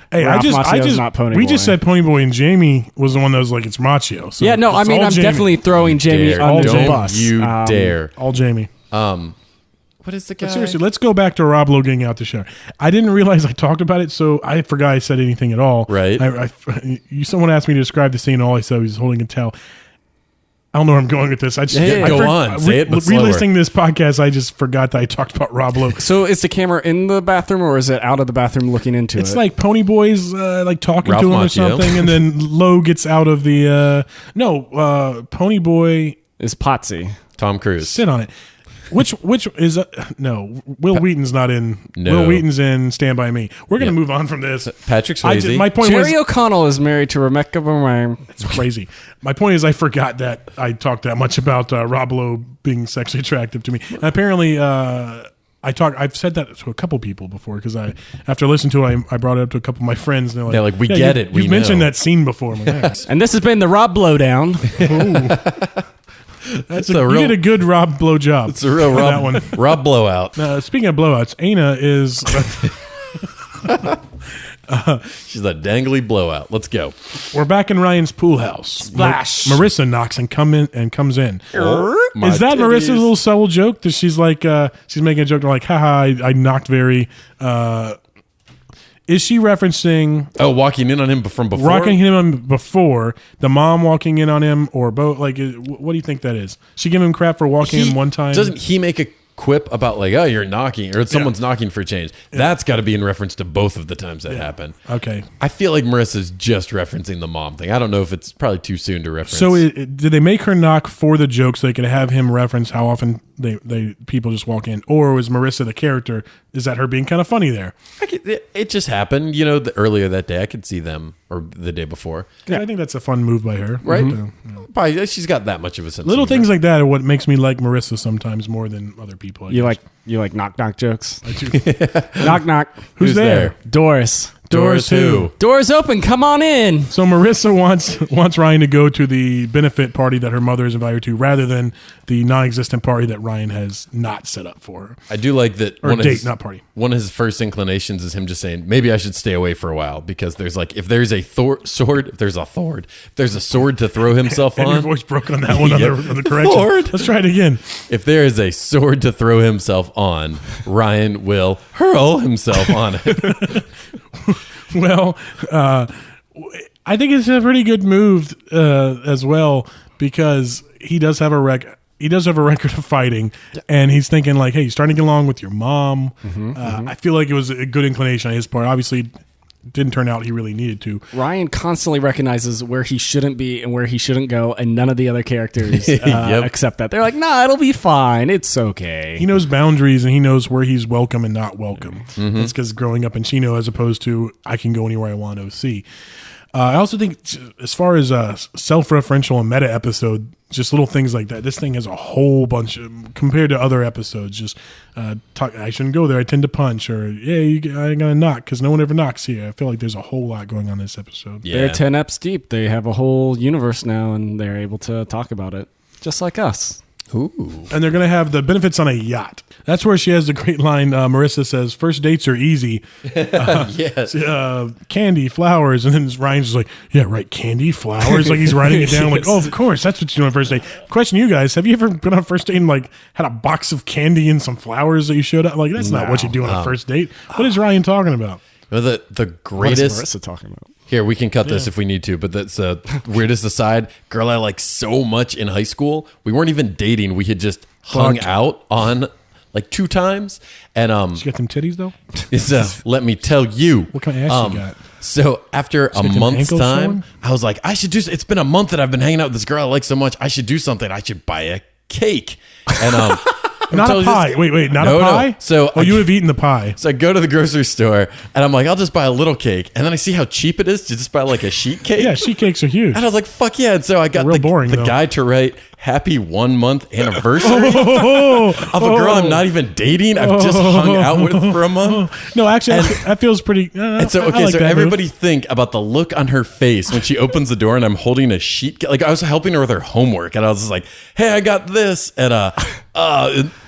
Hey, Ralph Macchio's not Ponyboy. We just said Ponyboy, and Jamie was the one that was like, it's Macchio. So I'm definitely throwing Jamie under the bus. You dare. All Jamie. What is the guy? But seriously, let's go back to Rob Lowe getting out the shower. I didn't realize I talked about it, so I forgot I said anything at all. Right. Someone asked me to describe the scene, all I said was holding a towel. I don't know where I'm going with this. Go on. Say it, but slower. Re-listening this podcast, I just forgot that I talked about Rob Lowe. So is the camera in the bathroom or is it out of the bathroom looking into it? It's like Ponyboy's talking Ralph to him Macchio. or something, and then Lowe gets out of the... Ponyboy... is Potsy. Tom Cruise. Sit on it. Which is... no, Will Wheaton's not in... No. Will Wheaton's in Stand By Me. We're going to move on from this. Patrick Swayze. My point Jerry was... O'Connell is married to Rebecca Boomerang. It's crazy. My point is I forgot that I talked that much about Rob Lowe being sexually attractive to me. And apparently, I've said that to a couple people before because after listening to it, I brought it up to a couple of my friends. And they're like, we get it. You've mentioned that scene before. I'm like, And this has been the Rob Blowdown. You did a good Rob blowjob. It's a real Rob blowout. Speaking of blowouts, Aina is. She's a dangly blowout. Let's go. We're back in Ryan's pool house. Splash. Marissa knocks and comes in. Is that Marissa's little subtle joke that she's like she's making a joke like, haha, I knocked very is she referencing walking in on him from before? Walking in on him before, the mom walking in on him, or both? Like, what do you think that is? She give him crap for walking in one time? Doesn't he make a quip about like, oh, you're knocking, or someone's knocking for change? That's got to be in reference to both of the times that happened. Okay. I feel like Marissa's just referencing the mom thing. I don't know if it's probably too soon to reference. So did they make her knock for the joke so they could have him reference how often they people just walk in? Or was Marissa the character? Is that her being kind of funny there? It just happened, earlier that day. I could see them, or the day before. Yeah, I think that's a fun move by her. Right? Probably, she's got that much of a sense Little of things like that are what makes me like Marissa sometimes more than other people. You like knock jokes? I do. Knock. Who's there? Doris. Doors who? Doors open. Come on in. So Marissa wants Ryan to go to the benefit party that her mother is invited to, rather than the non-existent party that Ryan has not set up for her. I do like that. Or date, not party. One of his first inclinations is him just saying, maybe I should stay away for a while, because there's like, if there's a sword to throw himself on. Your voice broke on that one on the correction. Sword. Let's try it again. If there is a sword to throw himself on, Ryan will hurl himself on it. Well, I think it's a pretty good move as well, because he does have a record of fighting, and he's thinking like, hey, you're starting to get along with your mom. I feel like it was a good inclination on his part. Obviously, didn't turn out he really needed to. Ryan constantly recognizes where he shouldn't be and where he shouldn't go, and none of the other characters accept that. They're like, nah, it'll be fine. It's okay. He knows boundaries, and he knows where he's welcome and not welcome. That's because growing up in Chino, as opposed to I can go anywhere I want to see. I also think, as far as self-referential and meta episode, just little things like that. This thing has a whole bunch of, compared to other episodes. Just I shouldn't go there. I tend to punch, or I ain't gonna knock because no one ever knocks here. I feel like there's a whole lot going on in this episode. Yeah. They're 10 eps deep. They have a whole universe now, and they're able to talk about it, just like us. Ooh. And they're going to have the benefits on a yacht. That's where she has the great line. Marissa says, first dates are easy. Yes. Candy, flowers. And then Ryan's just like, yeah, right, candy, flowers. Like he's writing it down. Like, oh, of course, that's what you do on first date. Question to you guys, have you ever been on a first date and like had a box of candy and some flowers that you showed up? Like, that's not what you do on a first date. What is Ryan talking about? Well, the greatest. What is Marissa talking about? Here, we can cut this if we need to, but that's weirdest aside. Girl I like so much in high school. We weren't even dating. We had just hung out on like 2 times. And she got them titties though? Let me tell you. What kind of ass you got? So after a month's time, I was like, I should do. It's been a month that I've been hanging out with this girl I like so much. I should do something. I should buy a cake. And not a pie. Wait, not a pie? No. So you have eaten the pie. So I go to the grocery store and I'm like, I'll just buy a little cake. And then I see how cheap it is to just buy like a sheet cake. Yeah, sheet cakes are huge. And I was like, fuck yeah. And so I got the guy to write happy 1 month anniversary of a girl I'm not even dating. I've just hung out with for a month. No, actually, that feels pretty. And so, okay, so everybody think about the look on her face when she opens the door and I'm holding a sheet. Like I was helping her with her homework and I was just like, hey, I got this. And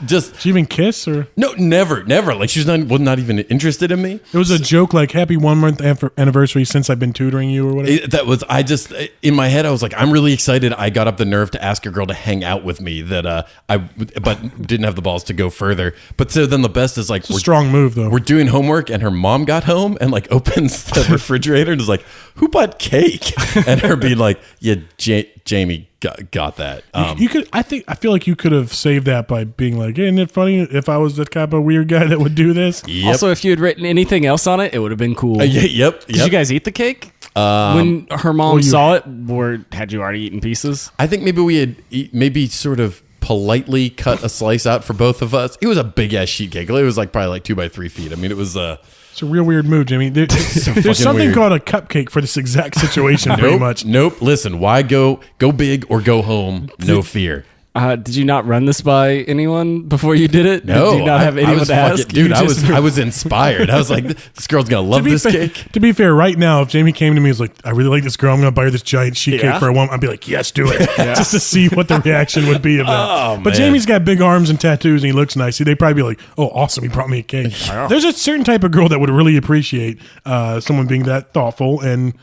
just. Did she even kiss or? No, never. Like she was not even interested in me. It was a joke like happy 1 month anniversry since I've been tutoring you or whatever. I just, in my head, I was like, I'm really excited. I got up the nerve to ask a girl to hang out with me but didn't have the balls to go further. But so then the best is like, it's a strong move though. We're doing homework and her mom got home and like opens the refrigerator and is like, who bought cake? And her being like, yeah, Jamie got that. You could. I feel like you could have saved that by being like, isn't it funny if I was the type of weird guy that would do this? Yep. Also, if you had written anything else on it, it would have been cool. Yep. Did you guys eat the cake? When her mom saw it, or had you already eaten pieces? I think maybe we had sort of politely cut a slice out for both of us. It was a big ass sheet cake. It was like probably like 2 by 3 feet. I mean, it was It's a real weird move, Jimmy. There's something weird called a cupcake for this exact situation, pretty much. Nope. Listen, why go big or go home? No fear. Did you not run this by anyone before you did it? No, did you not have anyone to ask? Dude, I was inspired. I was like, this girl's gonna love this cake. To be fair, right now, if Jamie came to me and was like, I really like this girl, I'm gonna buy her this giant sheet cake for a woman, I'd be like, yes, do it. Just to see what the reaction would be of that. But Jamie's got big arms and tattoos and he looks nice. They'd probably be like, oh, awesome, he brought me a cake. There's a certain type of girl that would really appreciate someone being that thoughtful and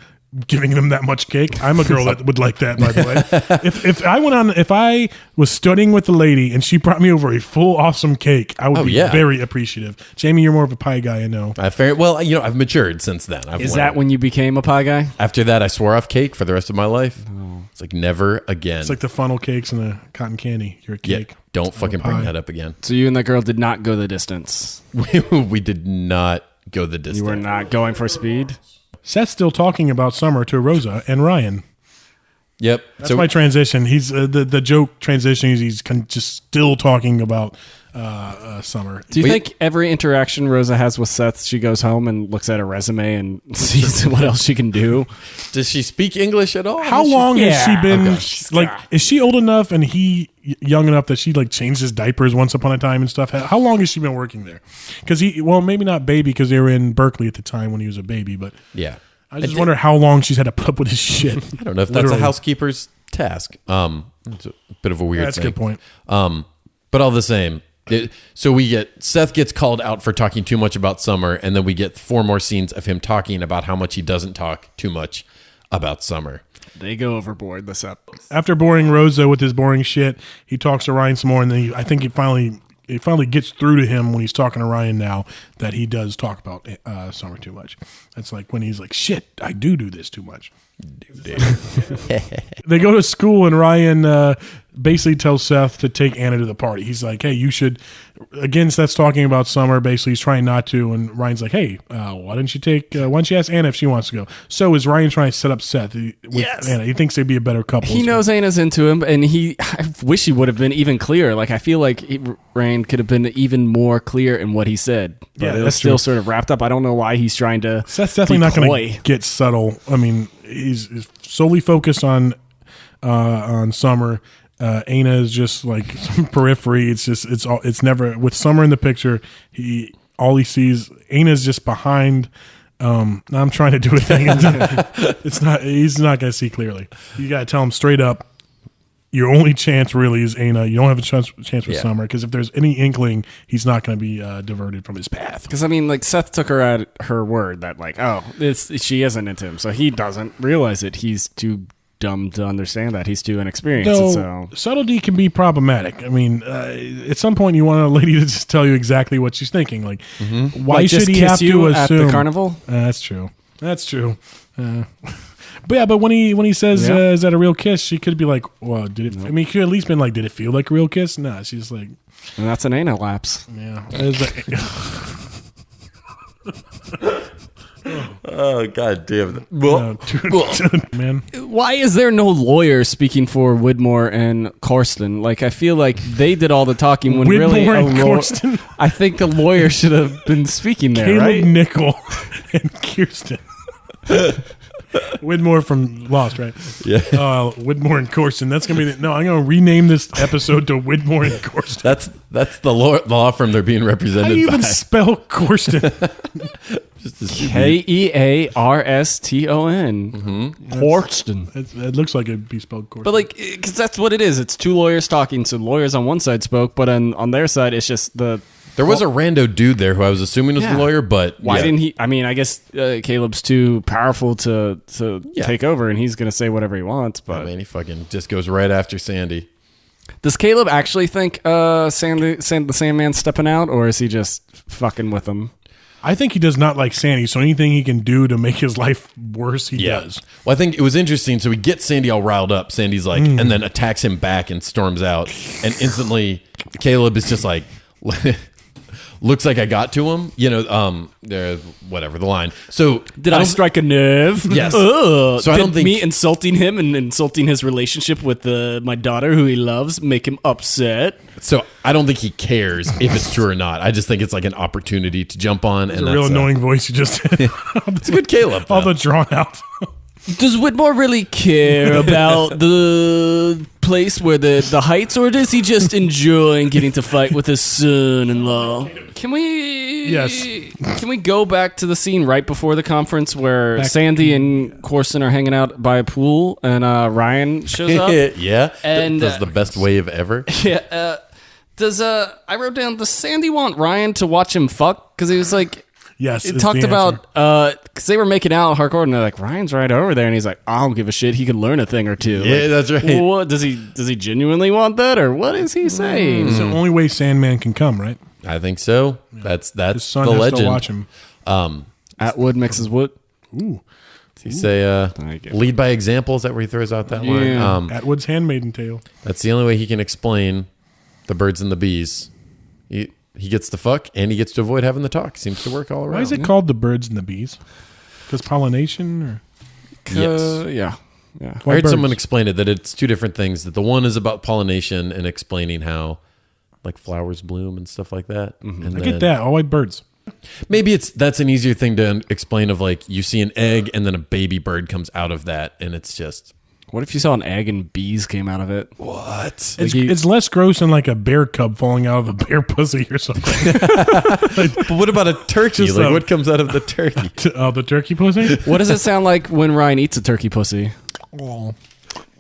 giving them that much cake. I'm a girl that would like that, by the way. If I was studying with a lady and she brought me over a full awesome cake, I would be very appreciative. Jamie, you're more of a pie guy, I know. Well, I've matured since then. Is that when you became a pie guy? After that, I swore off cake for the rest of my life. It's like never again. It's like the funnel cakes and the cotton candy. You're a cake. Yeah, don't fucking bring that up again. So you and that girl did not go the distance. We did not go the distance. You were not going for speed? Seth's still talking about Summer to Rosa and Ryan. Yep. That's my transition. He's the joke transition. He's just still talking about Summer. Do you think every interaction Rosa has with Seth, she goes home and looks at her resume and sees what else she can do? Does she speak English at all? How long has she been? Is she old enough and he young enough that she changed his diapers once upon a time and stuff? How long has she been working there? Because maybe not baby because they were in Berkeley at the time when he was a baby, but yeah. I just wonder how long she's had to put up with his shit. I don't know if that's a housekeeper's task. It's a bit of a weird thing. That's a good point. But all the same, so Seth gets called out for talking too much about Summer, and then we get 4 more scenes of him talking about how much he doesn't talk too much about Summer. They go overboard this up. After boring Rosa with his boring shit, he talks to Ryan some more, and then I think it finally gets through to him when he's talking to Ryan now that he does talk about Summer too much. That's like when he's like, shit, I do this too much. They go to school and Ryan basically tells Seth to take Anna to the party. He's like, hey, you should. Again, Seth's talking about Summer. Basically, he's trying not to. And Ryan's like, hey, why don't you ask Anna if she wants to go? So is Ryan trying to set up Seth with Anna? He thinks they'd be a better couple. He knows Anna's into him, and I wish he would have been even clearer. Like, I feel like Ryan could have been even more clear in what he said. But it was still sort of wrapped up. I don't know why he's trying to. Seth's definitely not going to get subtle. I mean, he's solely focused on Summer. Anna is just like some periphery. It's never with Summer in the picture. All he sees, Anna's just behind. I'm trying to do a thing. It's not. He's not going to see clearly. You got to tell him straight up. Your only chance really is Anna. You don't have a chance with Summer because if there's any inkling, he's not going to be diverted from his path. Because Seth took her at her word that she isn't into him, so he doesn't realize it. He's too dumb to understand that. He's too inexperienced. So subtlety can be problematic. I mean, at some point you want a lady to just tell you exactly what she's thinking. Why should he have to assume at the carnival? That's true. But when he says, is that a real kiss? She could be like, well, did it? I mean, he could at least been like, did it feel like a real kiss? Nah, she's like, and that's an anal lapse. Yeah. Oh, god damn it. Dude, man. Why is there no lawyer speaking for Widmore and Corsten? I feel like they did all the talking when Widmore and Corsten? I think the lawyer should have been speaking there, Caleb right? Nickel and Kirsten. Widmore from Lost, right? Yeah. Widmore and Corsten. That's gonna be I'm gonna rename this episode to Widmore and Corsten. That's the law firm they're being represented by. How do you even spell Corsten? Kearston. Corsten. It looks like it'd be spelled Corsten. But because that's what it is. It's 2 lawyers talking. So lawyers on one side spoke, but on their side, it's just the. There was a rando dude there who I was assuming was the lawyer, but why didn't he? I mean, I guess Caleb's too powerful to take over, and he's going to say whatever he wants. But he fucking just goes right after Sandy. Does Caleb actually think the Sandman's stepping out, or is he just fucking with him? I think he does not like Sandy, so anything he can do to make his life worse, he does. Well, I think it was interesting. So we get Sandy all riled up. Sandy's like, and then attacks him back and storms out, and instantly Caleb is just like. Looks like I got to him, whatever the line. So did I strike a nerve? Yes. So I don't think me insulting him and insulting his relationship with my daughter, who he loves, make him upset. So I don't think he cares if it's true or not. I just think it's like an opportunity to jump on. It's a real annoying voice you just did. It's a good Caleb. All the drawn out. Does Widmore really care about the place where the heights, or is he just enjoying getting to fight with his son-in-law? Can we? Yes. Can we go back to the scene right before the conference where Sandy and Corson are hanging out by a pool and Ryan shows up? Yeah, and that's the best wave ever. Yeah. I wrote down, does Sandy want Ryan to watch him fuck? Because he was like. Yes, it talked about because they were making out hardcore, and they're like, Ryan's right over there, and he's like, I don't give a shit. He could learn a thing or two. Yeah, that's right. What does he genuinely want that, or what is he saying? It's the only way Sandman can come, right? I think so. That's His son the has legend. to watch him. Atwood mixes wood. Ooh, He say lead by example. Is that where he throws out that line? Atwood's Handmaiden Tale. That's the only way he can explain the birds and the bees. He gets to fuck, and he gets to avoid having the talk. Seems to work all around. Why is it called the birds and the bees? Because pollination, or yes. Yeah. I heard someone explain it, that it's two different things. That the one is about pollination and explaining how, like, flowers bloom and stuff like that. Mm-hmm. And I get that. All white birds. Maybe that's an easier thing to explain. Of like, you see an egg, and then a baby bird comes out of that, and it's just. What if you saw an egg and bees came out of it? What? It's less gross than like a bear cub falling out of a bear pussy or something. But what about a turkey? Like, what comes out of the turkey? The turkey pussy? What does it sound like when Ryan eats a turkey pussy? Oh.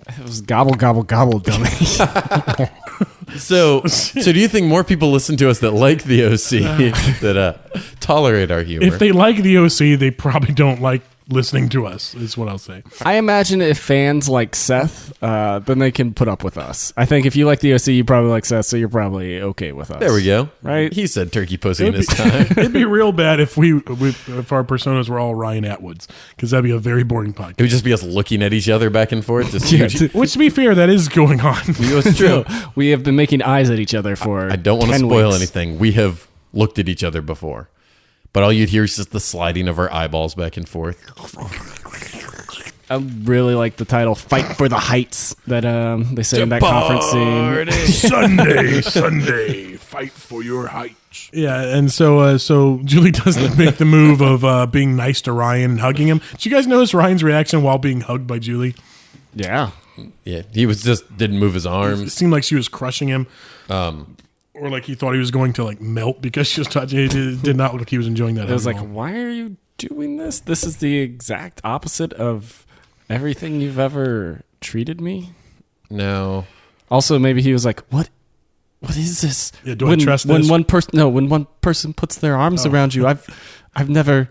It was gobble, gobble, gobble, dummy. So do you think more people listen to us that like the OC that tolerate our humor? If they like the OC, they probably don't like listening to us, is what I'll say. I imagine if fans like Seth, then they can put up with us. I think if you like the OC, you probably like Seth, so you're probably okay with us. There we go. Right? He said turkey pussy in his time. It'd be real bad if if our personas were all Ryan Atwoods, because that'd be a very boring podcast. It would just be us looking at each other back and forth. Which, to be fair, that is going on. It's true. We have been making eyes at each other for I don't want to 10 spoil weeks. anything. We have looked at each other before. But all you'd hear is just the sliding of our eyeballs back and forth. I really like the title "Fight for the Heights" that they say in that conference scene. Sunday, fight for your heights. Yeah, and so Julie does make the move of being nice to Ryan and hugging him. Did you guys notice Ryan's reaction while being hugged by Julie? Yeah. Yeah, he was just didn't move his It arms. seemed like she was crushing him. Or like he thought he was going to like melt because she was touching. It did not look like he was enjoying that. It was like, why are you doing this? This is the exact opposite of everything you've ever treated me. No. Also, maybe he was like, what is this? Yeah, do I trust this? When one person puts their arms around you, I've never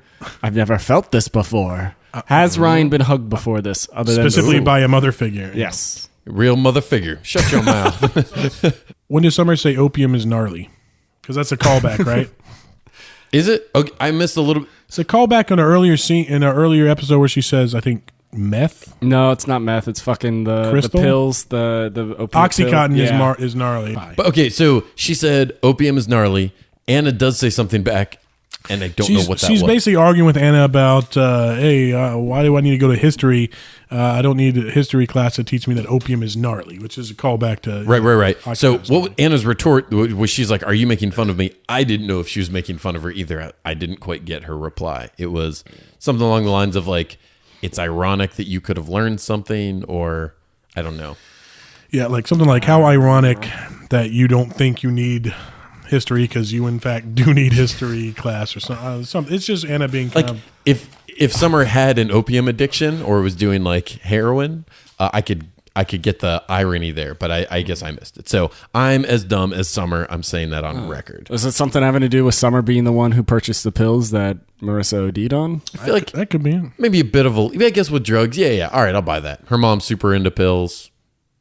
felt this before. Has Ryan been hugged before this? Specifically by a mother figure. Yes. Real mother figure. Shut your mouth. When does Summer say opium is gnarly? Because that's a callback, right? Is it? Okay, I missed a little. It's a callback on an earlier scene in an earlier episode where she says, I think, meth. No, it's not meth. It's fucking the pills. The opiate Oxycontin pill. is gnarly. But okay, so she said opium is gnarly. Anna does say something back, and I don't know what that was. She's basically arguing with Anna about, hey, why do I need to go to history? I don't need a history class to teach me that opium is gnarly, which is a callback to... Right. So what Anna's retort was, she's like, are you making fun of me? I didn't know if she was making fun of her either. I didn't quite get her reply. It was something along the lines of like, it's ironic that you could have learned something, or I don't know. Yeah, like something like, how ironic that you don't think you need history because you in fact do need history class or something. It's just Anna being kind like of... if Summer had an opium addiction or was doing like heroin, I could get the irony there, but I guess I missed it. So I'm as dumb as Summer. I'm saying that on record. Is it something having to do with Summer being the one who purchased the pills that Marissa OD'd on? I feel like that could be it. Maybe a bit of I guess with drugs. Yeah. All right, I'll buy that. Her mom's super into pills.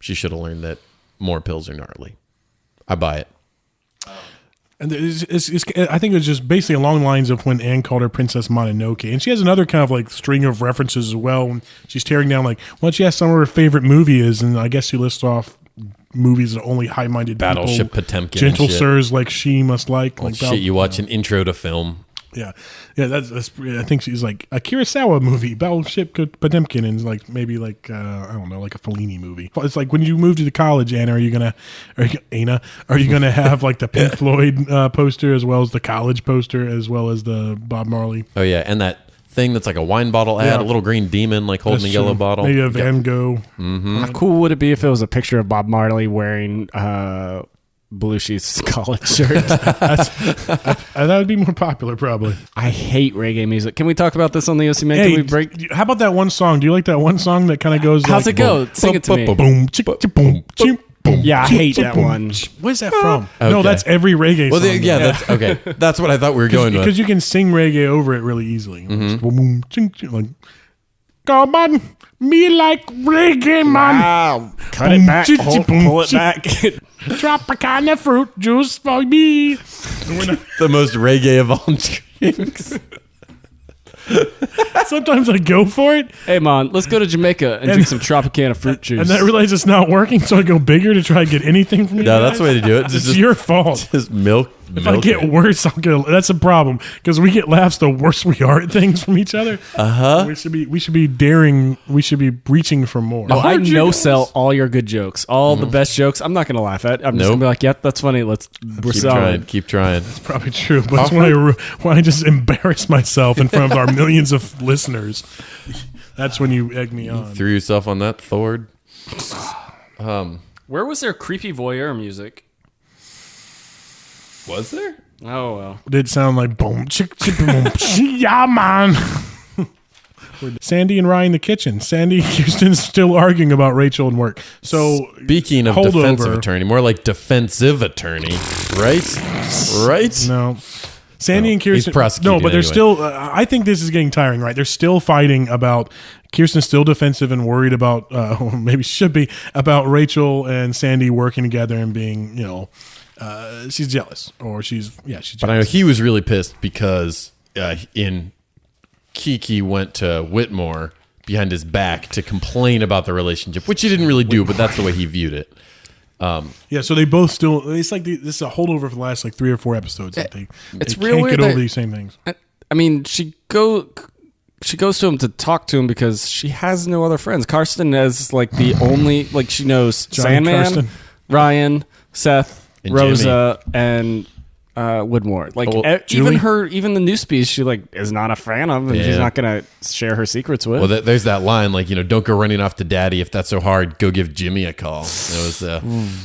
She should have learned that more pills are gnarly. I buy it. And I think it was just basically along the lines of when Anne called her Princess Mononoke. And she has another kind of like string of references as well. When she's tearing down, like, why don't you ask Summer what her favorite movie is? And I guess she lists off movies that only high-minded Battleship people, Potemkin, gentle and shit. sirs like she must like. Like shit, you watch an intro to film. Yeah. That's. I think she's like a Kurosawa movie, Battleship Potemkin, and like maybe like I don't know, like a Fellini movie. It's like when you move to the college, Anna, are you gonna have like the Pink Floyd poster as well as the college poster as well as the Bob Marley? Oh yeah, and that thing that's like a wine bottle ad, Yeah. a little green demon like holding That's a yellow true. bottle. Maybe a Van Gogh. How cool would it be if it was a picture of Bob Marley wearing Belushi's college shirt? That would be more popular, probably. I hate reggae music. Can we talk about this on the OC Man? Hey, Can we break? how about that one song? Do you like that one song that kind of goes How's like, it go? Sing it to me. Boom, chick, chick, boom, chick, boom. Yeah, I hate that one. Where's that from? No, Okay. that's every reggae Well, song. that's okay. That's what I thought we were going with. Because you can sing reggae over it really easily. Boom, boom, ching, ching, like, come on, me like reggae, man. Wow. Cut Boom, it back. ching, ching, boom, Pull it ching. back. Drop a kind of fruit juice for me. The most reggae of all drinks. Sometimes I go for it, Hey, man, let's go to Jamaica and drink some Tropicana fruit juice. and then I realize it's not working, so I go bigger to try to get anything from you. No, guys. that's the way to do it. It's your fault. Just milk. If I get worse, I'll get. That's a problem because we get laughs the worse we are at things from each other. We should be daring. We should be reaching for more. No, I How'd you no guys- sell all your good jokes, all the best jokes. I'm not going to laugh at. I'm just going to be like, "Yep, that's funny. We're Keep solid." trying. Keep trying. Probably true, but it's when I just embarrass myself in front of our millions of listeners. That's when you egg me on. Threw yourself on that, Thord. Where was there creepy voyeur music? Was there? Oh well. It did sound like boom, chick, chick, boom, yeah, man. Sandy and Ryan in the kitchen. Sandy and Houston's still arguing about Rachel and work. So Speaking of holdover. defensive attorney, more like defensive attorney, right? Right? No. Sandy and he's Kirsten. prosecuting No, but they're anyway. still. I think this is getting tiring, right? They're still fighting about. Kirsten's still defensive and worried about, or maybe should be, about Rachel and Sandy working together and being, she's jealous. Or she's jealous. But I know he was really pissed because Kiki went to Whitmore behind his back to complain about the relationship, which he didn't really do, but that's the way he viewed it. Yeah, so they both still. It's like this is a holdover for the last like 3 or 4 episodes. I think It's they real can't weird get over that- these same things. I mean, she goes to him to talk to him because she has no other friends. Karsten is like the only she knows Johnny Sandman, Karsten. Ryan, Seth, And Rosa, and Woodmore. Julie? Even the Newspies, she is not a fan of, and she's Yeah. not gonna share her secrets with. Well, there's that line, don't go running off to daddy. If that's so hard, go give Jimmy a call. It was a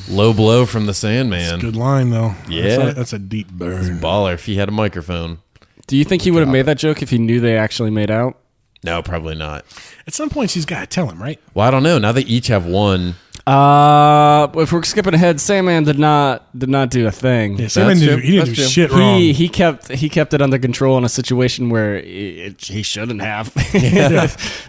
low blow from the Sandman. Good line though. Yeah. that's a deep burn. Baller if he had a microphone. Do you think he would have made that joke if he knew they actually made out? No, probably not. At some point, she's got to tell him, right? Well, I don't know. Now they each have one. If we're skipping ahead, Sandman did not do a thing. Yeah, Sandman That's didn't, true. he didn't That's do true. shit wrong. He kept it under control in a situation where he shouldn't have.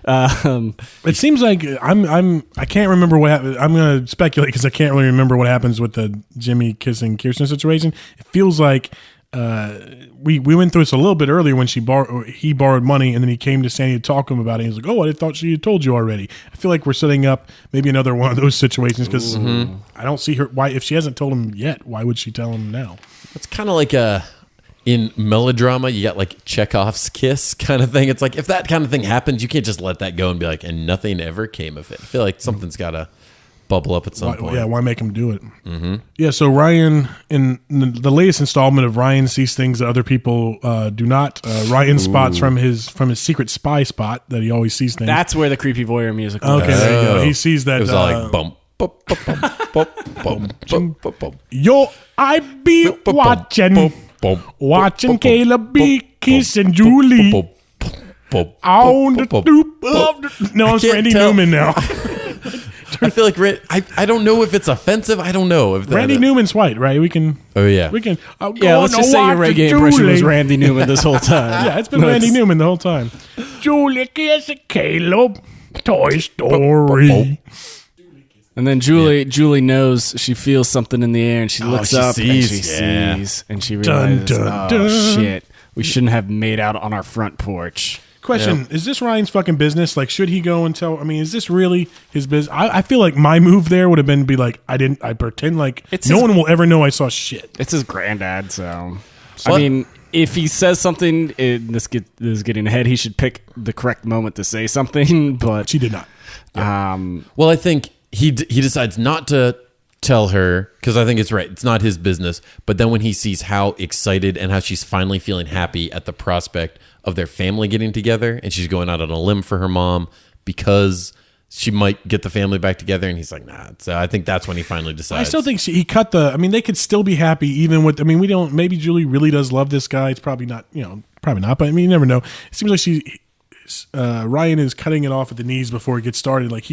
It seems like I can't remember what happened. I'm going to speculate because I can't really remember what happens with the Jimmy kissing Kirsten situation. It feels like we went through this a little bit earlier when he borrowed money and then he came to Sandy to talk to him about it. He's like, "Oh, I thought she had told you already." I feel like we're setting up maybe another one of those situations because I don't see her. Why, if she hasn't told him yet, why would she tell him now? It's kind of like in melodrama, you got like Chekhov's kiss kind of thing. It's like if that kind of thing happens, you can't just let that go and be like, and nothing ever came of it. I feel like something's got to bubble up at some point. Yeah, why make him do it? Mm-hmm. Yeah, so Ryan, in the latest installment of Ryan Sees Things That Other People Do Not, Ryan spots from his secret spy spot that he always sees things. That's where the creepy voyeur music was. Okay, there you go. He sees that. It was all like bump, bump, bump, bump, bump, bump, bump, bump, bump. Yo, I be watching Caleb be kissing Julie on the stoop of the... No, it's can't Randy tell. Newman now. I feel like I don't know if it's offensive. I don't know if that, Randy Newman's white, right? We can... Oh yeah, Yeah, let's just say your reggae impression was Randy Newman this whole time. Yeah, it's been Randy Newman the whole time. Julie kissing Caleb. Toy Story. And then Julie knows, she feels something in the air, and she looks she up sees, and she yeah. sees, and she realizes, dun. shit, we shouldn't have made out on our front porch. Question, is this Ryan's fucking business? Like, should he go and tell... I mean, is this really his business? I feel like my move there would have been to be like, I pretend like no one will ever know I saw shit. It's his granddad, so... What? I mean, if he says something, this is getting ahead, he should pick the correct moment to say something, but... She did not. Well, I think he decides not to tell her, because I think it's right, it's not his business, but then when he sees how excited and how she's finally feeling happy at the prospect of their family getting together, and she's going out on a limb for her mom because she might get the family back together, and he's like, nah. So I think that's when he finally decides. I still think he cut the. I mean, they could still be happy even with. I mean, we don't. Maybe Julie really does love this guy. It's probably not. Probably not. But I mean, you never know. It seems like Ryan is cutting it off at the knees before it gets started. Like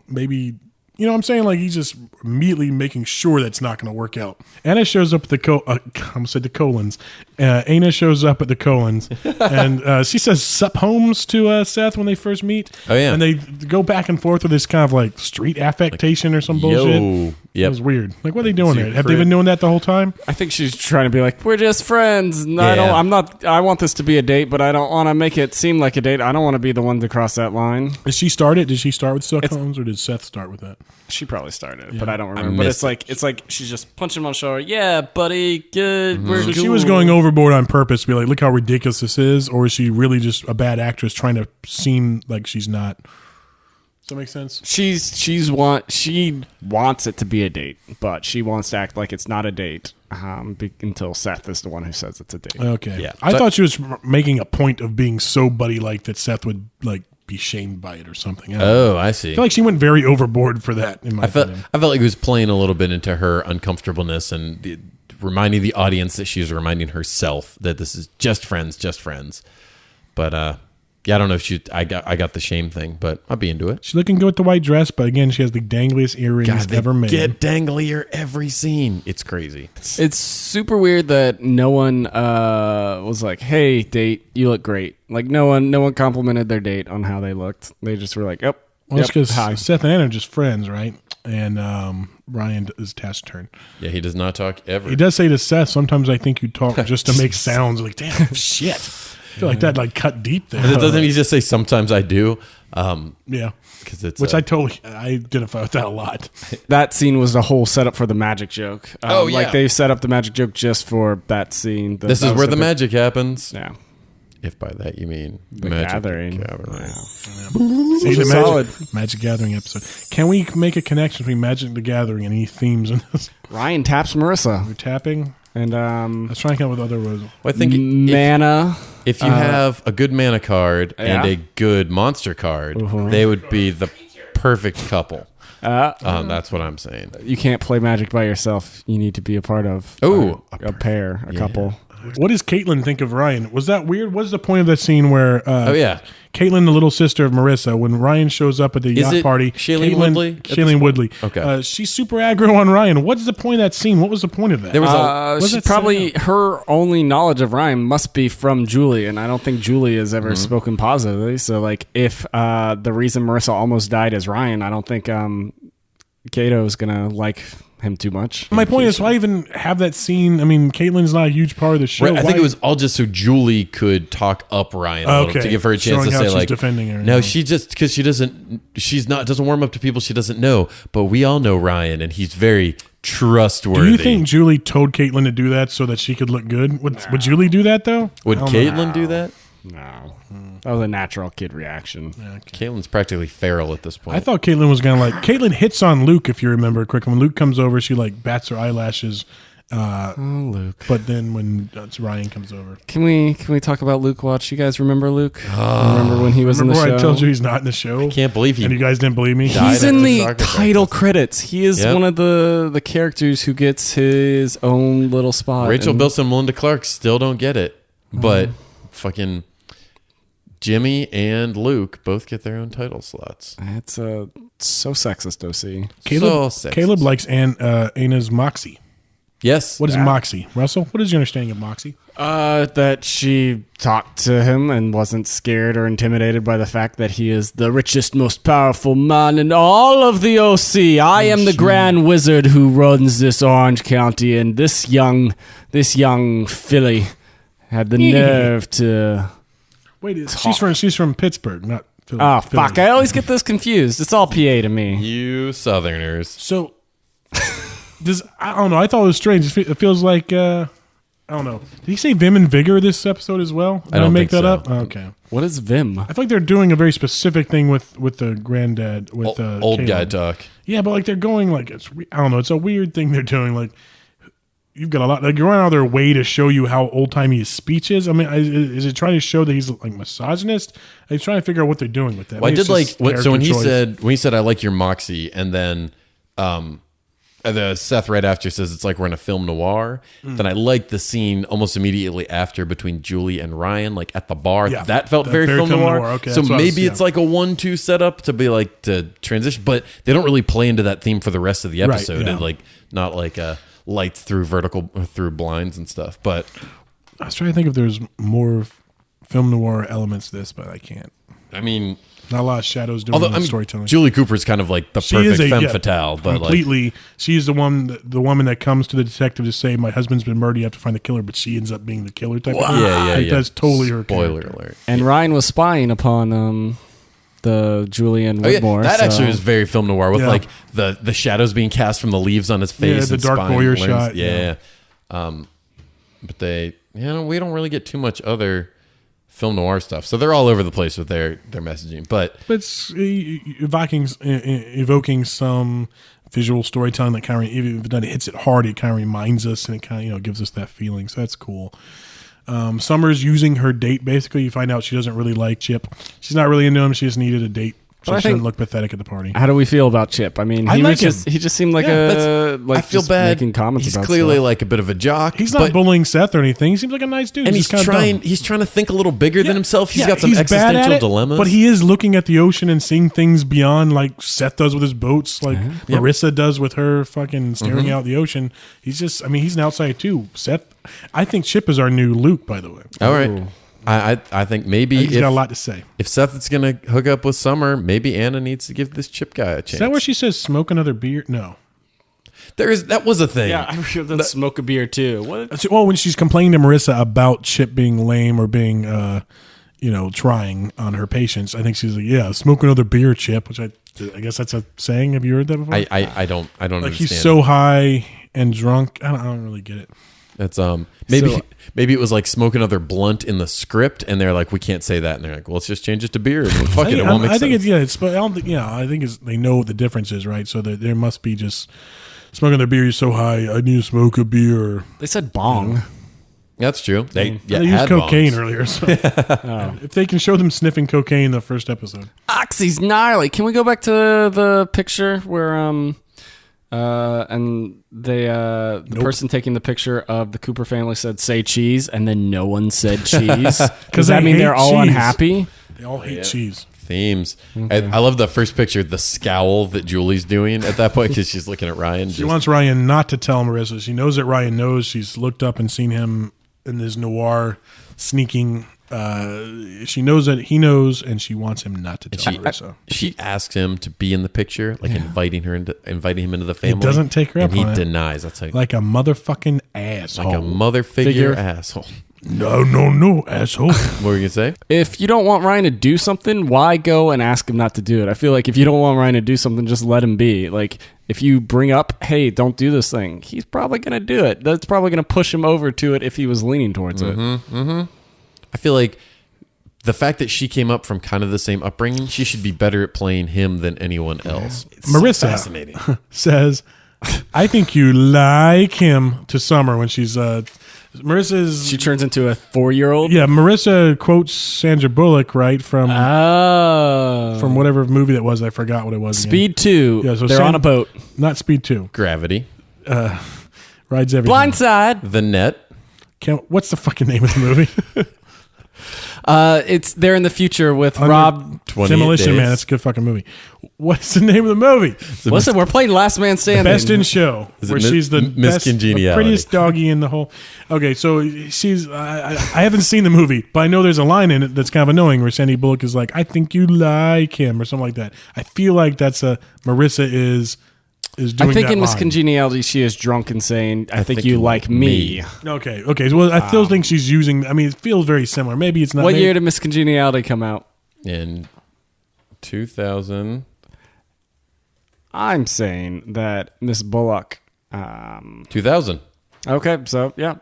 maybe. You know what I'm saying? Like, he's just immediately making sure that's not going to work out. Anna shows up at the Colons. Anna shows up at the Colons, and she says "Sup Holmes" to Seth when they first meet. Oh, yeah. And they go back and forth with this kind of like street affectation or some bullshit. Yep. It was weird. Like, what are they doing there? Have they been doing that the whole time? I think she's trying to be like, we're just friends. And I want this to be a date, but I don't want to make it seem like a date. I don't want to be the one to cross that line. Did she start it? Did she start with Sup Holmes, or did Seth start with that? She probably started it, but I don't remember. But it's like she's just punching him on the shoulder. Yeah, buddy, good. We're So cool. she was going overboard on purpose to be like, look how ridiculous this is, or is she really just a bad actress trying to seem like she's not? Does that make sense? She wants it to be a date, but she wants to act like it's not a date until Seth is the one who says it's a date. Okay. Yeah. I thought she was making a point of being so buddy-like that Seth would like be shamed by it or something. I see. I feel like she went very overboard for that. In my I felt opinion. like it was playing a little bit into her uncomfortableness and reminding the audience that she was reminding herself that this is just friends. But yeah, I don't know if I got the shame thing, but I'll be into it. She's looking good with the white dress, but again, she has the dangliest earrings ever made. Get danglier every scene. It's crazy. It's super weird that no one was like, "Hey, date, you look great." Like no one complimented their date on how they looked. They just were like, "Yep." Well, it's because hi. Seth and Anna are just friends, right? And Ryan is taciturn. Yeah, he does not talk ever. He does say to Seth, sometimes I think you talk just to make sounds. Like, damn, shit. I feel like that like cut deep there. Doesn't he just say sometimes I do? Yeah. Because it's Which I identify with that a lot. That scene was the whole setup for the magic joke. Oh, yeah. Like they set up the magic joke just for that scene. This is where the magic happens. Yeah. If by that you mean The Magic Gathering. See, the Magic Gathering episode. Can we make a connection between Magic the Gathering and any themes in this? Ryan taps Marissa. We're tapping. And let's try and come up with other words. Well, I think mana. If you have a good mana card and Yeah. a good monster card, they would be the perfect couple. That's what I'm saying. You can't play Magic by yourself. You need to be a part of a pair, a couple. What does Caitlin think of Ryan? Was that weird? What's the point of that scene where Caitlin, the little sister of Marissa, when Ryan shows up at the yacht party, Shailene Woodley? Shailene Woodley. Okay. She's super aggro on Ryan. What's the point of that scene? What was the point of that? There was She probably her only knowledge of Ryan must be from Julie, and I don't think Julie has ever spoken positively. So, like, if the reason Marissa almost died is Ryan, I don't think Kato is gonna like him too much. My point is, why even have that scene? I mean, Caitlin's not a huge part of the show. Right, I think it was all just so Julie could talk up Ryan a little, to give her a chance Showing to how say she's like, defending her. no, she just because doesn't warm up to people she doesn't know, but we all know Ryan and he's very trustworthy. Do you think Julie told Caitlin to do that so that she could look good? Would Julie do that though? Would Caitlin do that? No. That was a natural kid reaction. Caitlin's practically feral at this point. I thought Caitlin was gonna Caitlin hits on Luke, if you remember quick. When Luke comes over, she like bats her eyelashes. Luke. But then when Ryan comes over, Can we talk about Luke Watch? You guys remember Luke? Remember when he was in the show? I told you he's not in the show. I can't believe and you guys didn't believe me. He's in the soccer title practice. credits. He is one of the characters who gets his own little spot. Rachel And Bilson and Melinda Clark still don't get it, but fucking Jimmy and Luke both get their own title slots. It's so sexist, OC. Caleb likes Anna's moxie. Yes. What is moxie? Russell, what is your understanding of moxie? That she talked to him and wasn't scared or intimidated by the fact that he is the richest, most powerful man in all of the OC. I am the Grand Wizard who runs this Orange County, and this young filly had the nerve to. Wait, she's from Pittsburgh, not Philly. Oh, fuck. I always get this confused. It's all PA to me. You Southerners. So, I don't know. I thought it was strange. It feels like I don't know. Did he say Vim and Vigor this episode as well? Did I don't make think that so. up? Okay. What is Vim? I feel like they're doing a very specific thing with the granddad with Old Caleb. guy talk. Yeah, but like they're going like I don't know. It's a weird thing they're doing. Like you've got a lot. Like you're going out of their way to show you how old timey his speech is. I mean, is it trying to show that he's like misogynist? I'm trying to figure out what they're doing with that. Well, I Maybe did like it's just so when he character said I like your moxie, and then the Seth right after says it's like we're in a film noir. Then I liked the scene almost immediately after between Julie and Ryan, like at the bar. Yeah, that felt very film noir. Okay, so that's what maybe yeah. it's like a 1-2 setup to be like to transition, but they don't really play into that theme for the rest of the episode. yeah. And like not like lights through through blinds and stuff. But I was trying to think if there's more film noir elements to this, but I can't. I mean, not a lot of shadows doing although storytelling. Julie Cooper's kind of like the perfect femme fatale, but completely. She's the woman that comes to the detective to say, "My husband's been murdered. You have to find the killer," but she ends up being the killer type. Of thing. Yeah. That's totally her. Spoiler character. alert. And Ryan was spying upon the Julian Whitmore. That actually was very film noir with Yeah. like the shadows being cast from the leaves on his face. the and dark spying voyeur lens. shot, Yeah. But they, we don't really get too much other film noir stuff. So they're all over the place with their messaging. But it's evoking some visual storytelling that kind of, even if it hits it hard, it kind of reminds us and it kind of gives us that feeling. So that's cool. Summer's using her date. Basically, you find out she doesn't really like Chip. She's not really into him. She just needed a date. So she doesn't look pathetic at the party. How do we feel about Chip? I mean, he just seemed like I feel bad. Making comments he's about clearly stuff. like a bit of a jock. He's not bullying Seth or anything. He seems like a nice dude. And he's trying to think a little bigger than himself. He's got some existential dilemmas. But he is looking at the ocean and seeing things beyond, like Seth does with his boats, like Marissa does with her fucking staring out the ocean. He's just, he's an outsider too. Seth, I think Chip is our new Luke, by the way. All right. I think maybe he's got a lot to say. If Seth is going to hook up with Summer, maybe Anna needs to give this Chip guy a chance. Is that where she says smoke another beer? No. That was a thing. Yeah, I heard them smoke a beer too. What? Well, when she's complaining to Marissa about Chip being lame or being, trying on her patients, I think she's like, "Yeah, smoke another beer, Chip," which I guess that's a saying. Have you heard that before? I don't like understand. He's so high and drunk. I don't really get it. That's maybe it was like smoke another blunt in the script, and they're like, we can't say that, and they're like, well, let's just change it to beer. And fuck it, it won't make sense. I think they know what the difference is, right? So there must be just smoking their beer. You're so high, I need to smoke a beer. They said bong. That's true. They used cocaine bongs earlier. So if they can show them sniffing cocaine in the first episode, Oxy's gnarly. Can we go back to the picture where and the person taking the picture of the Cooper family said say cheese, and then no one said cheese. Does that mean they're all unhappy? They all hate cheese. Themes. Okay. I love the first picture, the scowl that Julie's doing at that point because she's looking at Ryan. She wants Ryan not to tell Marissa. She knows that Ryan knows. She's looked up and seen him in this noir sneaking. She knows that he knows, and she wants him not to tell Marissa. She asks him to be in the picture, like inviting him into the family. He doesn't take her up on it. And he denies. That's like a motherfucking asshole. Like a mother figure asshole. No, asshole. What were you gonna say? If you don't want Ryan to do something, why go and ask him not to do it? I feel like if you don't want Ryan to do something, just let him be. Like if you bring up, hey, don't do this thing, he's probably gonna do it. That's probably gonna push him over to it if he was leaning towards it. Mm-hmm. I feel like the fact that she came up from kind of the same upbringing, she should be better at playing him than anyone else. It's Marissa so fascinating. Says, I think you like him to Summer when she's Marissa's. She turns into a 4-year-old. Yeah, Marissa quotes Sandra Bullock from whatever movie that was. I forgot what it was. Speed 2. Yeah, so they're on a boat. Not Speed 2. Gravity. Rides everything. Blindside. The Net. What's the fucking name of the movie? They're in the future with Rob. Demolition Man. That's a good fucking movie. What's the name of the movie? Listen, we're playing Last Man Standing. The Best in Show, where she's the Miss Congeniality, the prettiest doggy in the whole. Okay, so she's. I haven't seen the movie, but I know there's a line in it that's kind of annoying where Sandy Bullock is like, "I think you like him" or something like that. I feel like that's Marissa is doing. I think that in Miss line. Congeniality, she is drunk and saying, "I think you like me." Okay. Well, I still think she's using. I mean, it feels very similar. Maybe it's not. What year did Miss Congeniality come out? In 2000. I'm saying that Miss Bullock. 2000. Okay, so yeah.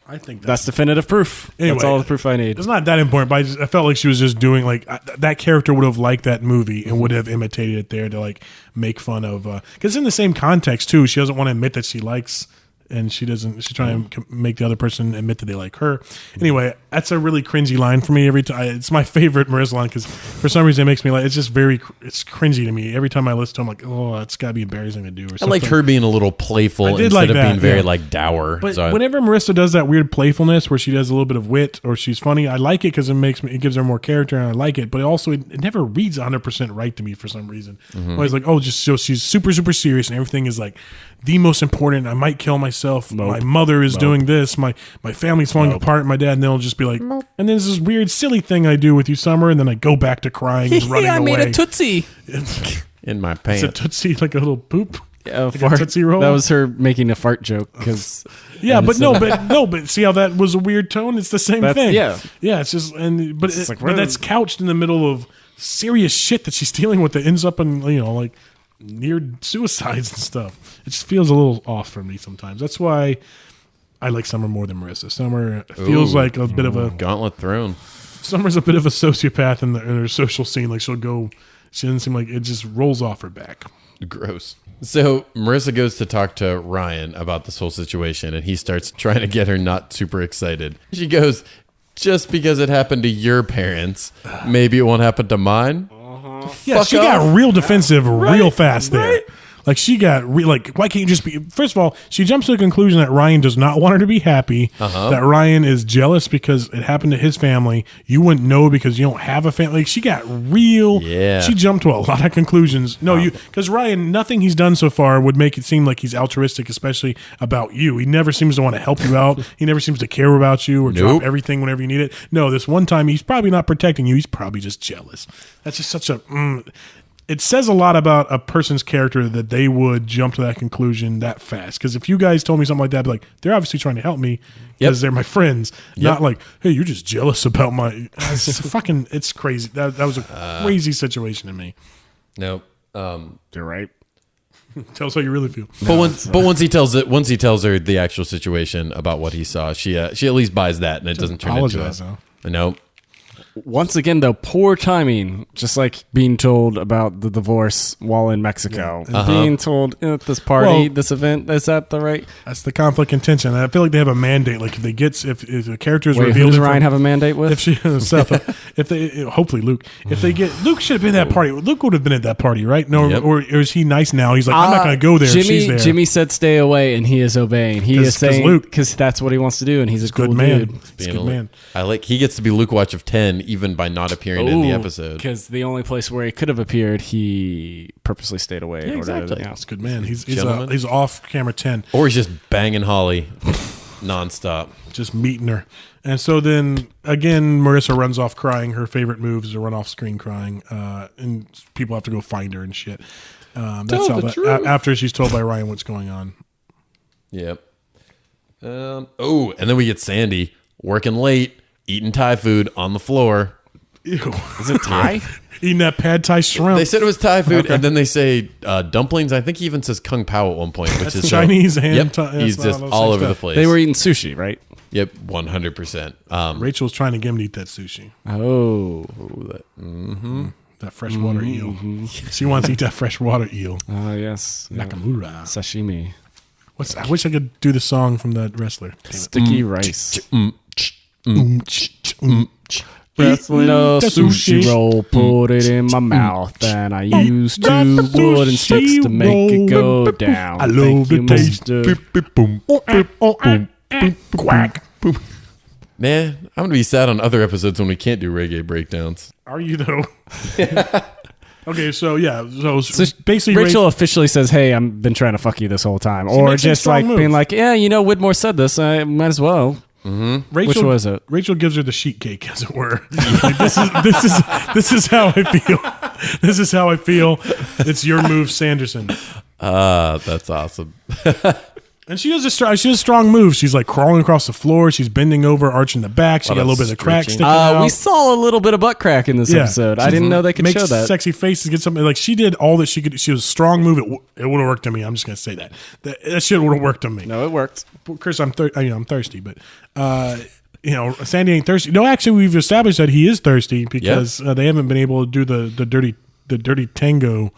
I think that's definitive proof. Anyway, that's all the proof I need. It's not that important, but I felt like she was just doing like that character would have liked that movie and would have imitated it there to like make fun of. Because in the same context too, she doesn't want to admit that she likes. And she's trying to make the other person admit that they like her. Anyway, that's a really cringy line for me every time. It's my favorite Marissa line because for some reason it makes me like, it's just it's cringy to me. Every time I listen to it, I'm like, oh, that's got to be embarrassing to do or something. I liked her being a little playful instead of being very like dour. But whenever Marissa does that weird playfulness where she does a little bit of wit or she's funny, I like it because it gives her more character and I like it. But also it never reads 100% right to me for some reason. Mm-hmm. I'm always like, oh, just so she's super, super serious and everything is like the most important. I might kill myself. Nope. My mother is doing this. My family's falling apart. My dad, and they'll just be like, and then there's this weird, silly thing I do with you, Summer, and then I go back to crying and running away. I made a Tootsie in my pants. It's a Tootsie, like a little poop. Yeah, like a Tootsie Roll. That was her making a fart joke. Cause but see how that was a weird tone? It's the same thing. Yeah, it's just but that's couched in the middle of serious shit that she's dealing with that ends up in like near suicides and stuff. It just feels a little off for me sometimes. That's why I like Summer more than Marissa. Summer feels like a bit of a gauntlet thrown. Summer's a bit of a sociopath in her social scene. Like she doesn't seem like it just rolls off her back. Gross. So Marissa goes to talk to Ryan about this whole situation, and he starts trying to get her not super excited. She goes, just because it happened to your parents, maybe it won't happen to mine. Yeah, she got real defensive real fast there. Like she got why can't you just be? First of all, she jumps to the conclusion that Ryan does not want her to be happy. That Ryan is jealous because it happened to his family. You wouldn't know because you don't have a family. Like she got real. Yeah. She jumped to a lot of conclusions. No, because Ryan, nothing he's done so far would make it seem like he's altruistic, especially about you. He never seems to want to help you out. He never seems to care about you or drop everything whenever you need it. No, this one time he's probably not protecting you. He's probably just jealous. That's just such a. It says a lot about a person's character that they would jump to that conclusion that fast. Because if you guys told me something like that, I'd be like, they're obviously trying to help me because they're my friends. Not like, hey, you're just jealous about my. It's crazy. That was a crazy situation to me. Nope. You're right. Tell us how you really feel. But once he tells her the actual situation about what he saw, she at least buys that, and it doesn't turn into a. Nope. Once again, though, poor timing. Just like being told about the divorce while in Mexico. Yeah. Being told at this party, this event, is that the right? That's the conflict in tension. I feel like they have a mandate. Like if the character is revealed. Who does Ryan have a mandate with? Hopefully Luke. If they get Luke should have been at that party. Luke would have been at that party, right? No, or is he nice now? He's like, I'm not going to go there. She's there. Jimmy said stay away, and he is obeying. He is saying Luke because that's what he wants to do, and he's a good cool man. Dude. He's a good man. He gets to be Luke Watch of 10 even by not appearing in the episode. Because the only place where he could have appeared, he purposely stayed away. Yeah, exactly. He's a good man. He's off camera 10. Or he's just banging Holly nonstop. Just meeting her. And so then, again, Marissa runs off crying. Her favorite move is to run off screen crying. And people have to go find her and shit. That's how after she's told by Ryan what's going on. Yep. And then we get Sandy working late, eating Thai food on the floor. Ew. Is it Thai? Eating that pad Thai shrimp. They said it was Thai food, and then they say dumplings. I think he even says Kung Pao at one point, which is Chinese and Thai. He's just all over the place. They were eating sushi, right? Yep, 100%. Rachel's trying to get him to eat that sushi. That freshwater eel. She wants to eat that freshwater eel. Yes. Nakamura. Sashimi. I wish I could do the song from that wrestler. Sticky rice. Wrestling a sushi roll, put it in my mouth, and I used 2 wooden sticks to make it go down. I love the taste. Quack. Man, I'm going to be sad on other episodes when we can't do reggae breakdowns. Are you, though? Okay, so basically Rachel officially says, hey, I've been trying to fuck you this whole time. Or just like being like, yeah, Widmore said this, I might as well. Mm-hmm. Which was it? Rachel gives her the sheet cake, as it were. Like, this is how I feel. This is how I feel. It's your move, Sanderson. That's awesome. And she does a strong move. She's like crawling across the floor. She's bending over, arching the back. She got a little bit of the crack sticking out. We saw a little bit of butt crack in this episode. I didn't know they could show that. Sexy faces, get something like she did all that she could. She was a strong move. It would have worked on me. I'm just gonna say that shit would have worked on me. No, it worked. Chris, I'm thirsty, but Sandy ain't thirsty. No, actually, we've established that he is thirsty because they haven't been able to do the dirty tango.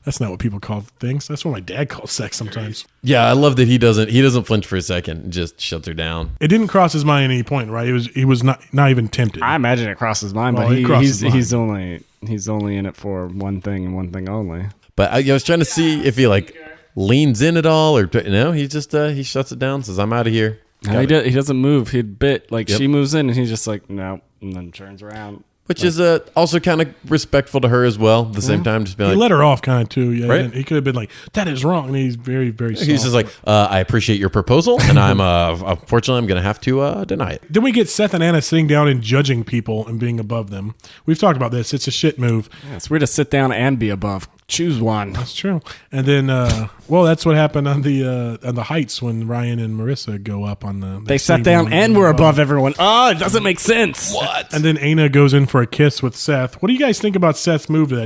That's not what people call things. That's what my dad calls sex sometimes. Yeah, I love that he doesn't flinch for a second and just shuts her down. It didn't cross his mind at any point, right? He was not even tempted. I imagine it crossed his mind, but he's only in it for one thing and one thing only. But I was trying to see if he like leans in at all, or no, he just he shuts it down, says I'm out of here. No, he doesn't move. He'd bit like she moves in and he's just like no, and then turns around. Which is also kind of respectful to her as well. At the same time, just be like, he let her off kind of too. Yeah, right? He could have been like, "That is wrong," and he's very, very. Soft. He's just like, "I appreciate your proposal, and I'm unfortunately I'm going to have to deny it." Then we get Seth and Anna sitting down and judging people and being above them. We've talked about this. It's a shit move. Yeah, it's weird to sit down and be above. Choose one. That's true. And then, that's what happened on the Heights when Ryan and Marissa go up on the. They sat down and were above everyone. Oh, it doesn't make sense. What? And then Aina goes in for a kiss with Seth. What do you guys think about Seth's move to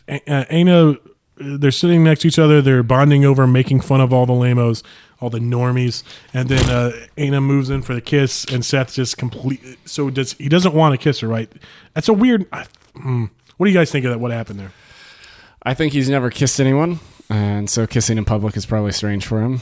that? Aina, they're sitting next to each other. They're bonding over making fun of all the lamos, all the normies. And then Aina moves in for the kiss, and Seth just completely. So he doesn't want to kiss her, right? That's a weird. What do you guys think of that? What happened there? I think he's never kissed anyone, and so kissing in public is probably strange for him.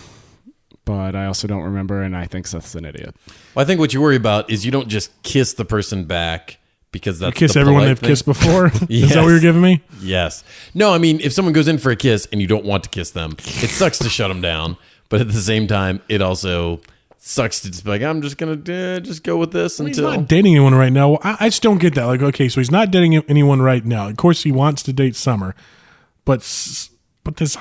But I also don't remember, and I think Seth's an idiot. Well, I think what you worry about is you don't just kiss the person back because that's you kiss everyone they've kissed before. Yes. Is that what you're giving me? Yes. No, I mean, if someone goes in for a kiss and you don't want to kiss them, it sucks to shut them down. But at the same time, it also sucks to just be like, I'm just going to just go with this until... He's not dating anyone right now. I just don't get that. Like, okay, so he's not dating anyone right now. Of course, he wants to date Summer. But this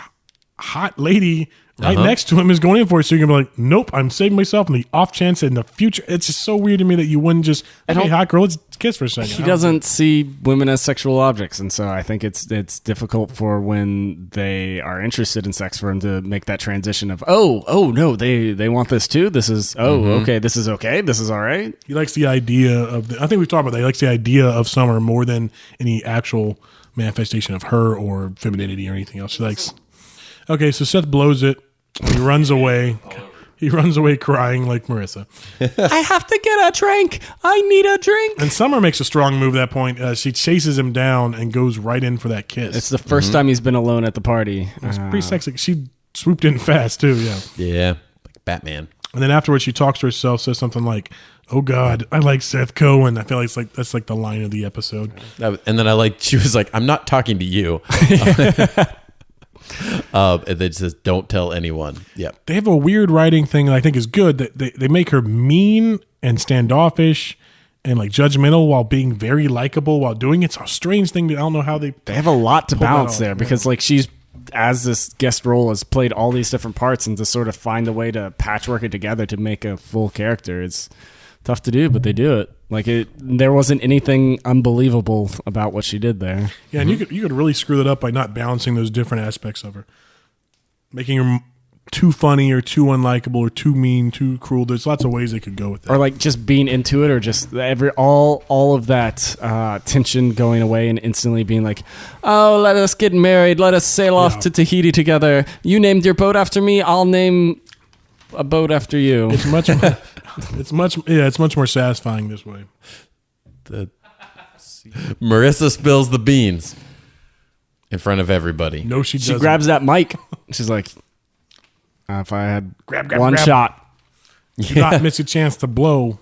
hot lady right next to him is going in for it. So you're going to be like, nope, I'm saving myself on the off chance in the future. It's just so weird to me that you wouldn't just, hey, hot girl, let's kiss for a second. He doesn't see women as sexual objects. And so I think it's difficult for when they are interested in sex for him to make that transition of, oh no, they want this too. This is, okay, this is okay. This is all right. He likes the idea of, I think we've talked about that. He likes the idea of Summer more than any actual manifestation of her or femininity or anything else. She likes. Okay, so Seth blows it. He runs away. He runs away crying like Marissa. I have to get a drink. I need a drink. And Summer makes a strong move at that point. She chases him down and goes right in for that kiss. It's the first time he's been alone at the party. It's pretty sexy. She swooped in fast too. Yeah. Yeah, like Batman. And then afterwards, she talks to herself, says something like, "Oh God, I like Seth Cohen." I feel like that's like the line of the episode. And then she was like, "I'm not talking to you." And then says, "Don't tell anyone." Yeah, they have a weird writing thing that I think is good. That they make her mean and standoffish and like judgmental while being very likable while doing it. It's a strange thing. I don't know how they have a lot to balance there because like she's. As this guest role has played all these different parts and to sort of find a way to patchwork it together to make a full character, it's tough to do, but they do it. Like there wasn't anything unbelievable about what she did there. Yeah, and you could really screw that up by not balancing those different aspects of her, making her too funny or too unlikable or too mean, too cruel. There's lots of ways they could go with that. Or like just being into it, or just all of that tension going away and instantly being like, oh, let us get married. Let us sail off to Tahiti together. You named your boat after me. I'll name a boat after you. It's much more, it's much more satisfying this way. Marissa spills the beans in front of everybody. No, she doesn't. She grabs that mic. She's like, if I had one shot. Do not miss a chance to blow.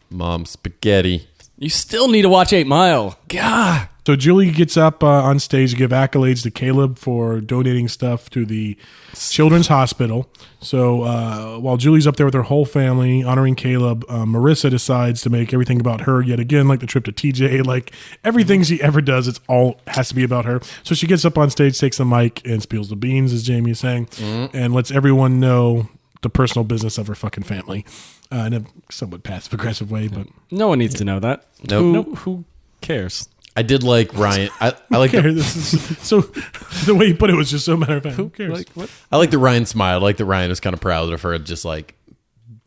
Mom spaghetti. You still need to watch 8 Mile. God. So Julie gets up on stage to give accolades to Caleb for donating stuff to the Children's Hospital. So while Julie's up there with her whole family honoring Caleb, Marissa decides to make everything about her yet again, like the trip to TJ, like everything she ever does, it's all has to be about her. So she gets up on stage, takes the mic, and spills the beans, as Jamie is saying, and lets everyone know the personal business of her fucking family in a somewhat passive-aggressive way. But no one needs to know that. Nope. Who cares? I did like Ryan. I like so the way you put it was just so matter of fact. Who cares? Like, what? I like that Ryan smiled. I like that Ryan was kind of proud of her, just like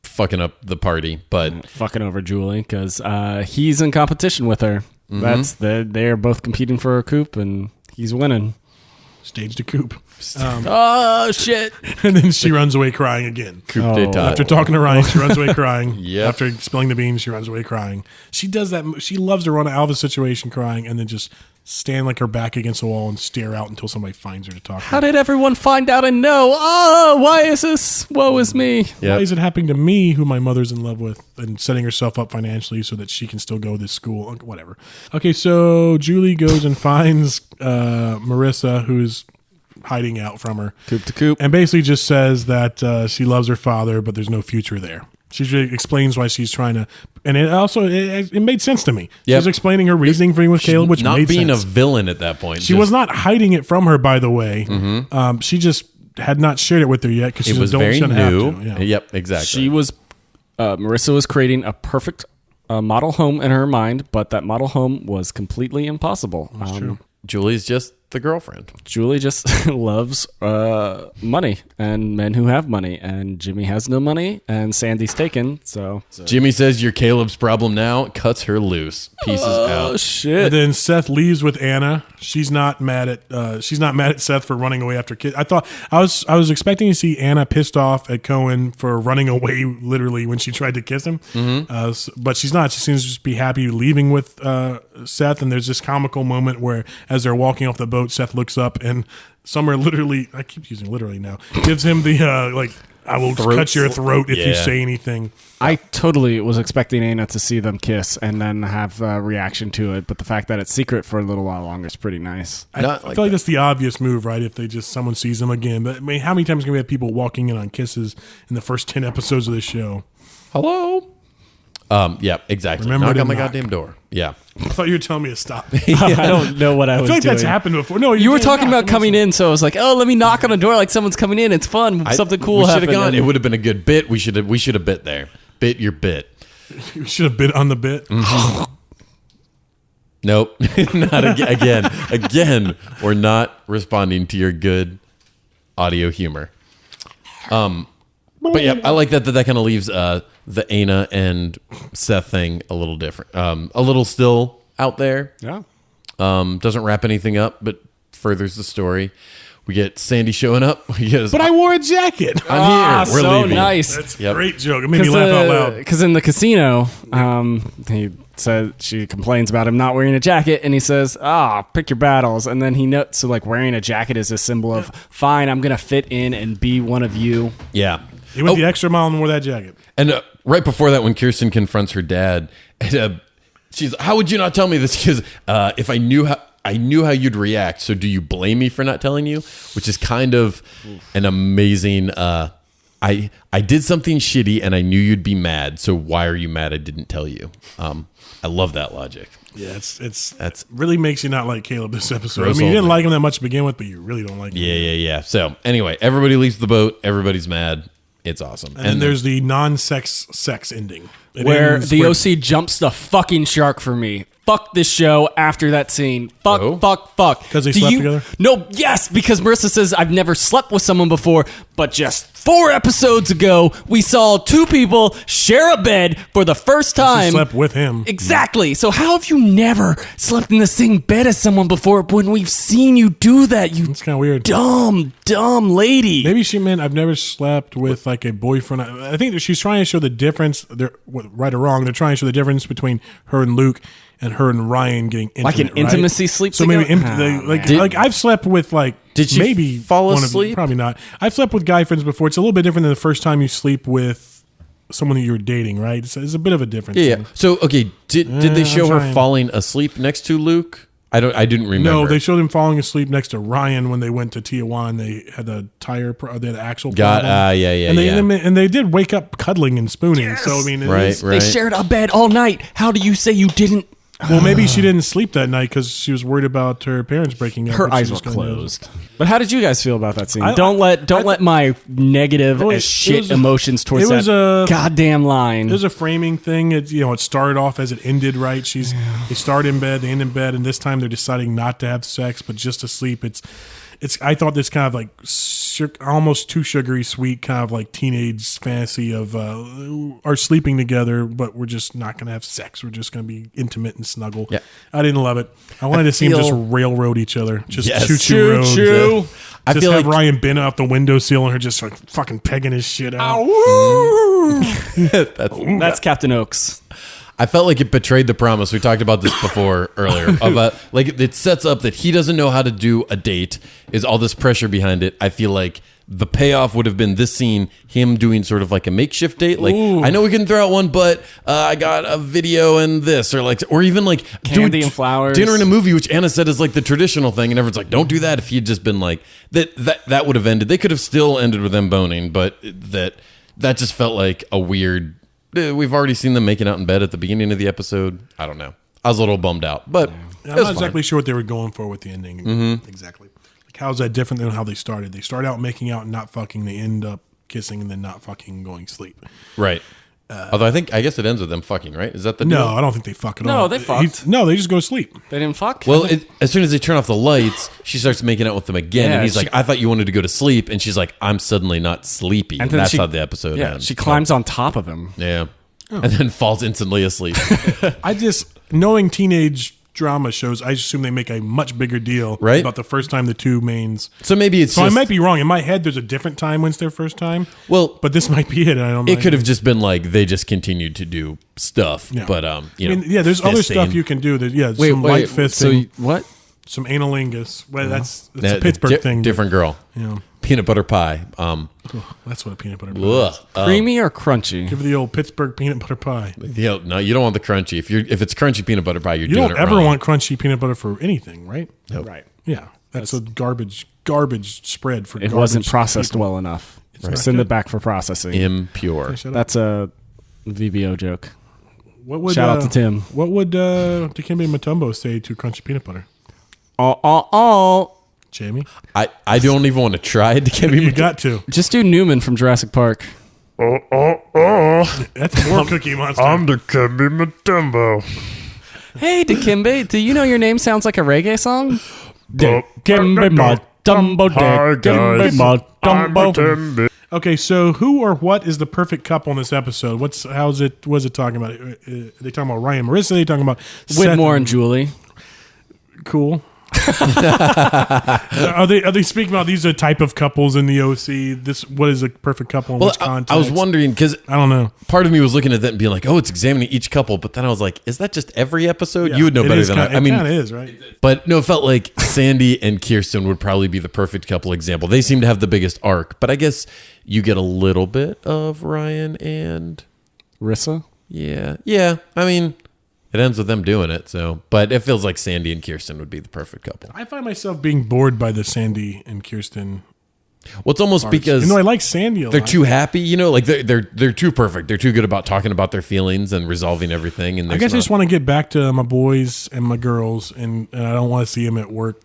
fucking up the party, but fucking over Julie because he's in competition with her. They're both competing for a coup, and he's winning. Staged a coup. Oh shit! And then she runs away crying again. coup d'etat. After talking to Ryan, she runs away crying. Yep. After spilling the beans, she runs away crying. She does that. She loves to run out of a situation crying and then just stand like her back against the wall and stare out until somebody finds her to talk to. How did everyone find out and know? Oh, why is this? Woe is me. Yep. Why is it happening to me, who my mother's in love with, and setting herself up financially so that she can still go to this school? Whatever. Okay, so Julie goes and finds Marissa, who's hiding out from her. Coop to coop. And basically just says that she loves her father, but there's no future there. She explains why she's trying to, and it made sense to me. Yep. She's explaining her reasoning for being with Caleb, which not made being sense. a villain at that point. She was not hiding it from her, by the way. She just had not shared it with her yet because she was very shouldn't new. have to. Yeah. Yep, exactly. She was, Marissa was creating a perfect model home in her mind, but that model home was completely impossible. That's true. Julie's just the girlfriend. Julie just loves money and men who have money, and Jimmy has no money, and Sandy's taken. So Jimmy says you're Caleb's problem now. Cuts her loose. Pieces out. Oh shit! And then Seth leaves with Anna. She's not mad at Seth for running away after kids. I was expecting to see Anna pissed off at Cohen for running away literally when she tried to kiss him. But she's not. She seems to just be happy leaving with Seth. And there's this comical moment where as they're walking off the boat, Seth looks up and Summer literally, I keep using literally now, gives him the I will cut your throat if you say anything. I totally was expecting Anna to see them kiss and then have a reaction to it, but the fact that it's secret for a little while longer is pretty nice. I feel like that's the obvious move, right? If someone sees them again. But I mean, how many times can we have people walking in on kisses in the first 10 episodes of this show? Hello? Yeah, exactly. Remember knock to on my knock. goddamn door. Yeah. I thought you were telling me to stop. I don't know what I was feel like doing. that's happened before. No, You were talking about coming in, so I was like, "Oh, let me knock on the door like someone's coming in. It's fun. Something cool We should happened." have gone. It would have been a good bit. We should have bit there. Bit your bit. You should have bit on the bit. Nope. Not again. Again, we're not responding to your good audio humor. But yeah, I like that kind of leaves the Anna and Seth thing a little different. A little still out there. Yeah. Doesn't wrap anything up, but furthers the story. We get Sandy showing up. But I wore a jacket. I'm here. We're so leaving. nice. That's a great joke. It made me laugh out loud. Because in the casino, he said she complains about him not wearing a jacket, and he says, pick your battles. And then he notes, so like wearing a jacket is a symbol of, fine, I'm going to fit in and be one of you. Yeah. He went the extra mile and wore that jacket. And right before that, when Kirsten confronts her dad, she's, how would you not tell me this? Because if I knew how you'd react. So do you blame me for not telling you? Which is kind of an amazing. I did something shitty and I knew you'd be mad. So why are you mad? I didn't tell you. I love that logic. Yeah, that's really makes you not like Caleb this episode. Gross I mean, you didn't old like him that much to begin with, but you really don't like him. Yeah. So anyway, everybody leaves the boat. Everybody's mad. It's awesome. And then there's the sex ending. Where the OC jumps the fucking shark for me. Fuck this show after that scene. Fuck. Because they slept together? No, yes, because Marissa says, I've never slept with someone before, but just 4 episodes ago, we saw 2 people share a bed for the first time. She slept with him. Exactly. So how have you never slept in the same bed as someone before when we've seen you do that, you It's kind of weird. dumb lady? Maybe she meant I've never slept with like a boyfriend. I think that she's trying to show the difference. Right or wrong, they're trying to show the difference between her and Luke and her and Ryan getting intimate, Like an intimacy sleep So together? maybe like I've slept with like Did she maybe fall one asleep? Probably not. I've slept with guy friends before. It's a little bit different than the first time you sleep with someone that you were dating, right? It's a bit of a difference. Yeah. So okay, did they show her trying. falling asleep next to Luke? I didn't remember. No, they showed him falling asleep next to Ryan when they went to Tijuana. They had the they had the axle problem. And they did wake up cuddling and spooning. Yes. So I mean, Right. They shared a bed all night. How do you say you didn't Well, maybe she didn't sleep that night because she was worried about her parents breaking up. Her eyes were closed. But how did you guys feel about that scene? Don't let my negative as shit emotions towards that goddamn line. It was a framing thing. It started off as it ended right. They start in bed, they end in bed, and this time they're deciding not to have sex, but just to sleep. I thought this kind of like almost too sugary sweet kind of like teenage fantasy of are sleeping together, but we're just not going to have sex. We're just going to be intimate and snuggle. Yeah. I didn't love it. I wanted to see them just railroad each other. Just choo-choo road. Choo. I feel like Ryan bent out the windowsill and her just like fucking pegging his shit out. That's Captain Oaks. I felt like it betrayed the promise. We talked about this before earlier. Like it sets up that he doesn't know how to do a date. Is all this pressure behind it? I feel like the payoff would have been this scene, him doing sort of like a makeshift date. Like, I know we can throw out one, but I got a video and this, or even like candy and flowers, dinner in a movie, which Anna said is like the traditional thing, and everyone's like, don't do that. If he had just been like that would have ended. They could have still ended with them boning, but that just felt like a weird. We've already seen them making out in bed at the beginning of the episode. I don't know. I was a little bummed out, but I'm not exactly sure what they were going for with the ending. Mm-hmm. Exactly. Like, how is that different than how they started? They start out making out and not fucking. They end up kissing and then not fucking going to sleep. Right. Although I guess it ends with them fucking, right? Is that the deal? No, I don't think they fuck at all. No, they fucked. No, they just go to sleep. They didn't fuck? Well, as soon as they turn off the lights, she starts making out with them again. And he's like, I thought you wanted to go to sleep. And she's like, I'm suddenly not sleepy. And that's how the episode ends. She climbs on top of him. Yeah. Oh. And then falls instantly asleep. Knowing teenage drama shows, I assume they make a much bigger deal about the first time the two mains. So maybe it's I might be wrong. In my head, there's a different time when it's their first time. Well, but this might be it. I don't know. It could have just been like they just continued to do stuff. Yeah. But, there's other stuff you can do. Some light fisting. So what? Some analingus. Well, that's a Pittsburgh thing. Different girl. Yeah. Peanut butter pie. That's what a peanut butter pie is. Creamy or crunchy? Give it the old Pittsburgh peanut butter pie. No, you don't want the crunchy. If it's crunchy peanut butter pie, you don't ever want crunchy peanut butter for anything, right? Nope. Right. Yeah. That's a garbage spread for. It wasn't processed well enough. Send it back for processing. Impure. That's a VBO joke. Shout out to Tim. What would Dikembe Mutombo say to crunchy peanut butter? Jamie? I don't even want to try Dikembe. You got to. Just do Newman from Jurassic Park. That's more Cookie Monster. I'm Dikembe Mutombo. Hey, Dikembe, do you know your name sounds like a reggae song? Dikembe Mutombo, Dikembe Mutombo. Okay, so who or what is the perfect couple in this episode? What is it talking about? Are they talking about Ryan and Marissa? Are they talking about Whitmore and Julie? Cool. Are they speaking about these are type of couples in the OC? What is a perfect couple in which context? I was wondering because I don't know. Part of me was looking at that and being like, "Oh, it's examining each couple," but then I was like, "Is that just every episode?" You would know better than I. I mean, it kind of is, right? But no, it felt like Sandy and Kirsten would probably be the perfect couple example. They seem to have the biggest arc, but I guess you get a little bit of Ryan and Marissa. Yeah. I mean. It ends with them doing it, but it feels like Sandy and Kirsten would be the perfect couple. I find myself being bored by the Sandy and Kirsten. Well, it's almost parts. Because I like Sandy a lot. They're too happy, like they're too perfect. They're too good about talking about their feelings and resolving everything. And I guess I just want to get back to my boys and my girls, and I don't want to see them at work.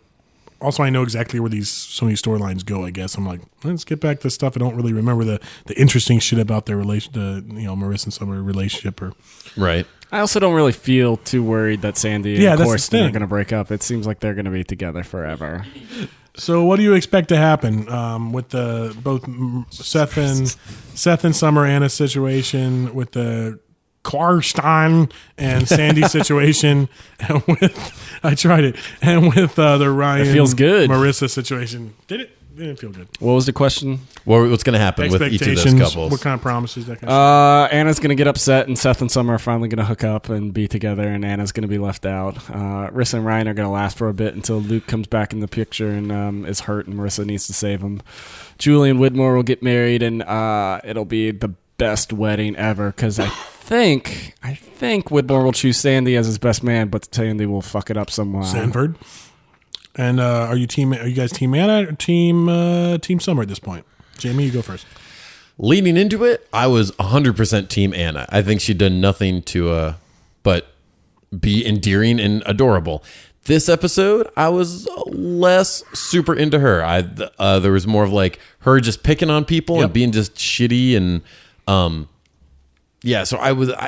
Also, I know exactly where some of these storylines go. I guess I'm like, let's get back to stuff. I don't really remember the interesting shit about their relation, Marissa and Summer relationship, or right. I also don't really feel too worried that Sandy and Kirsten are going to break up. It seems like they're going to be together forever. So, what do you expect to happen with both Seth and Summer Anna's situation, with the Clarstein and Sandy situation, and with the Ryan it feels good. Marissa situation? Didn't feel good. What was the question? What's going to happen with each of those couples? What kind of promises? That kind of stuff? Anna's going to get upset, and Seth and Summer are finally going to hook up and be together, and Anna's going to be left out. Marissa and Ryan are going to last for a bit until Luke comes back in the picture and is hurt, and Marissa needs to save him. Julie and Whitmore will get married, and it'll be the best wedding ever, because I think Whitmore will choose Sandy as his best man, but Sandy will fuck it up somehow. Sanford. And are you guys Team Anna or Team Summer at this point? Jamie, you go first. Leading into it, I was 100% Team Anna. I think she'd done nothing to but be endearing and adorable. This episode, I was less super into her. There was more of like her just picking on people and being just shitty and yeah. So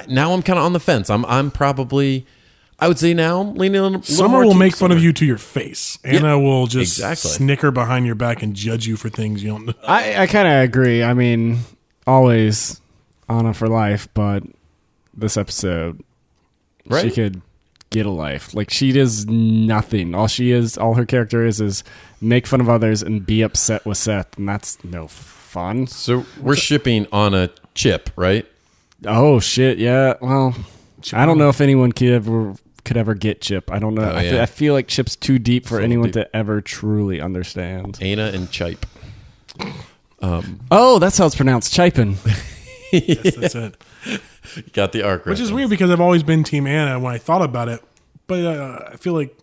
now I'm kind of on the fence. I'm probably, I would say now I'm leaning on. Summer will make fun of you to your face. Anna will just snicker behind your back and judge you for things you don't know. I kind of agree. I mean, always Anna for life, but this episode, she could get a life. Like, she does nothing. All her character is make fun of others and be upset with Seth, and that's no fun. So we're shipping on a Chip, right? Oh shit, yeah. Well, I don't know if anyone could ever get Chip. I don't know. I feel like Chip's too deep for anyone to ever truly understand. Anna and Chipe. That's how it's pronounced, Chipin. Yes, that's it. Got the arc, which is weird because I've always been Team Anna when I thought about it, but I feel like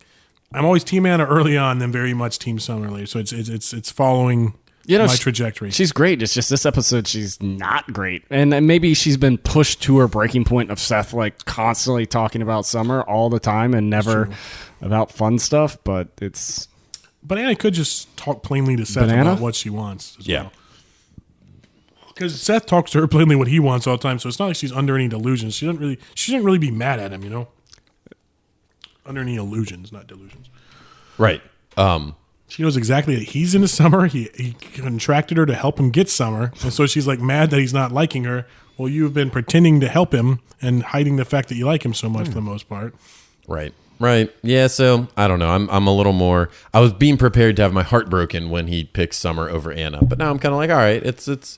I'm always Team Anna early on, then very much Team Summer later. So it's following my trajectory. She's great. It's just this episode she's not great, and maybe she's been pushed to her breaking point of Seth like constantly talking about Summer all the time and never about fun stuff. But Anna could just talk plainly to Seth about what she wants. As well. Because Seth talks to her plainly what he wants all the time, so it's not like she's under any delusions. She shouldn't really be mad at him, under any illusions, not delusions. Right. She knows exactly that he's into Summer. He contracted her to help him get Summer, and so she's like mad that he's not liking her. Well, you've been pretending to help him and hiding the fact that you like him so much for the most part. Right. Yeah. So I don't know. I'm a little more. I was being prepared to have my heart broken when he picked Summer over Anna, but now I'm kind of like, all right, it's.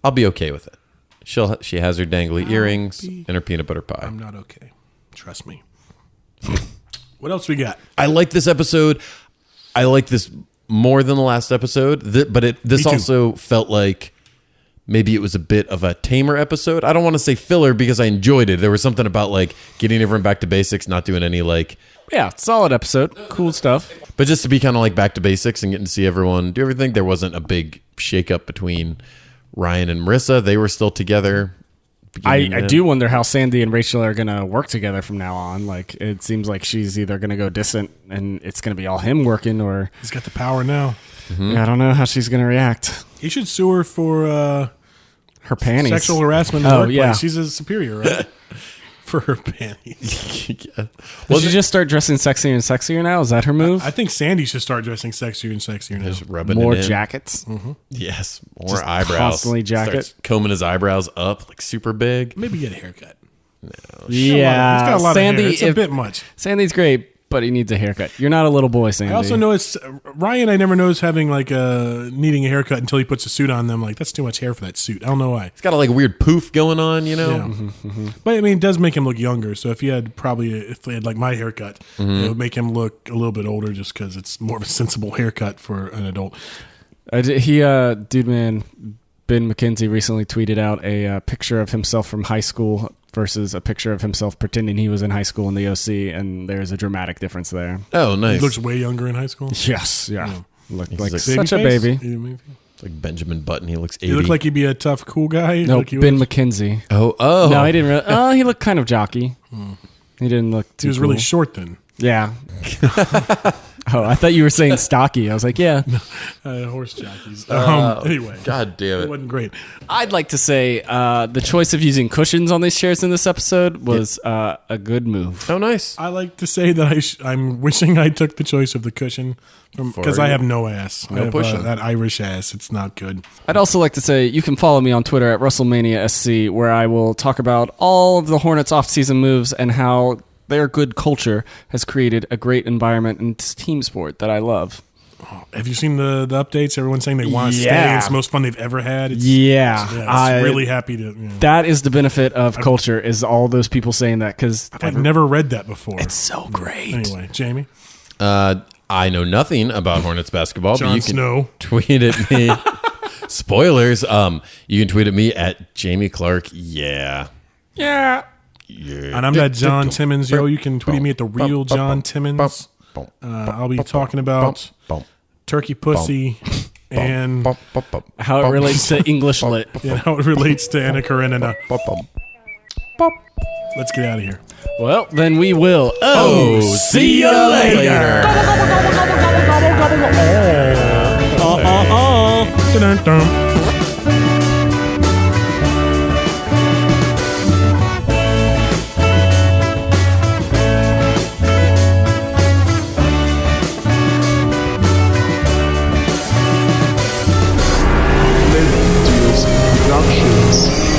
I'll be okay with it. She has her dangly earrings and her peanut butter pie. I'm not okay. Trust me. What else we got? I like this episode. I like this more than the last episode, but this also felt like maybe it was a bit of a tamer episode. I don't want to say filler because I enjoyed it. There was something about like getting everyone back to basics, not doing any like... Yeah, solid episode. Cool stuff. But just to be kind of like back to basics and getting to see everyone do everything, there wasn't a big shakeup between Ryan and Marissa. They were still together. I do wonder how Sandy and Rachel are going to work together from now on. Like, it seems like she's either going to go distant and it's going to be all him working, or he's got the power now. Mm-hmm. Yeah, I don't know how she's going to react. He should sue her for her panties. Sexual harassment in the workplace. Yeah. She's a superior, right? For her panties. Yeah. Well, she just start dressing sexier and sexier now? Is that her move? I think Sandy should start dressing sexier and sexier now. Just rubbing more it in. Jackets. Mm-hmm. Yes, more just eyebrows. Constantly jacket. Starts combing his eyebrows up like super big. Maybe get a haircut. No. Yeah, he's got a lot Sandy, of hair. It's a bit much. Sandy's great, but he needs a haircut. You're not a little boy, Sandy. I also noticed Ryan. I never noticed having like needing a haircut until he puts a suit on. Them like that's too much hair for that suit. I don't know why. He's got a like weird poof going on, you know. Yeah. Mm-hmm. But I mean, it does make him look younger. So if he had like my haircut, it would make him look a little bit older, just because it's more of a sensible haircut for an adult. Ben McKenzie recently tweeted out a picture of himself from high school versus a picture of himself pretending he was in high school in the OC, and there's a dramatic difference there. Oh, nice. He looks way younger in high school. Yes, yeah. Looked like such a baby. It's like Benjamin Button. He looks 80. He looked like he'd be a tough, cool guy. No, like Ben McKenzie. Oh. No, he didn't really. He looked kind of jockey. He didn't look too He was cool. really short then. Yeah. I thought you were saying stocky. I was like, yeah. Horse jockeys. Anyway. God damn it. It wasn't great. I'd like to say the choice of using cushions on these chairs in this episode was a good move. Oh, nice. I like to say that I'm wishing I took the choice of the cushion because I have no ass. No I have, pushing. that Irish ass. It's not good. I'd also like to say you can follow me on Twitter at WrestleManiaSC, where I will talk about all of the Hornets off-season moves and how their good culture has created a great environment and team sport that I love. Have you seen the updates? Everyone's saying they want to stay. It's the most fun they've ever had. It's really happy to. That is the benefit of culture, is all those people saying that, because I've never read that before. It's so great. Anyway, Jamie? I know nothing about Hornets basketball, but you can Snow. tweet at me. Spoilers. You can tweet at me at Jamie Clark. Yeah. And I'm that John Timmons. You can tweet me at the real John Timmons. I'll be talking about turkey pussy and how it relates to English lit. How it relates to Anna Karenina. Let's get out of here. Well, then we will. See you later. Dun-dun-dun.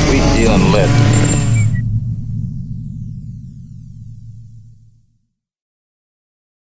We deal in lead.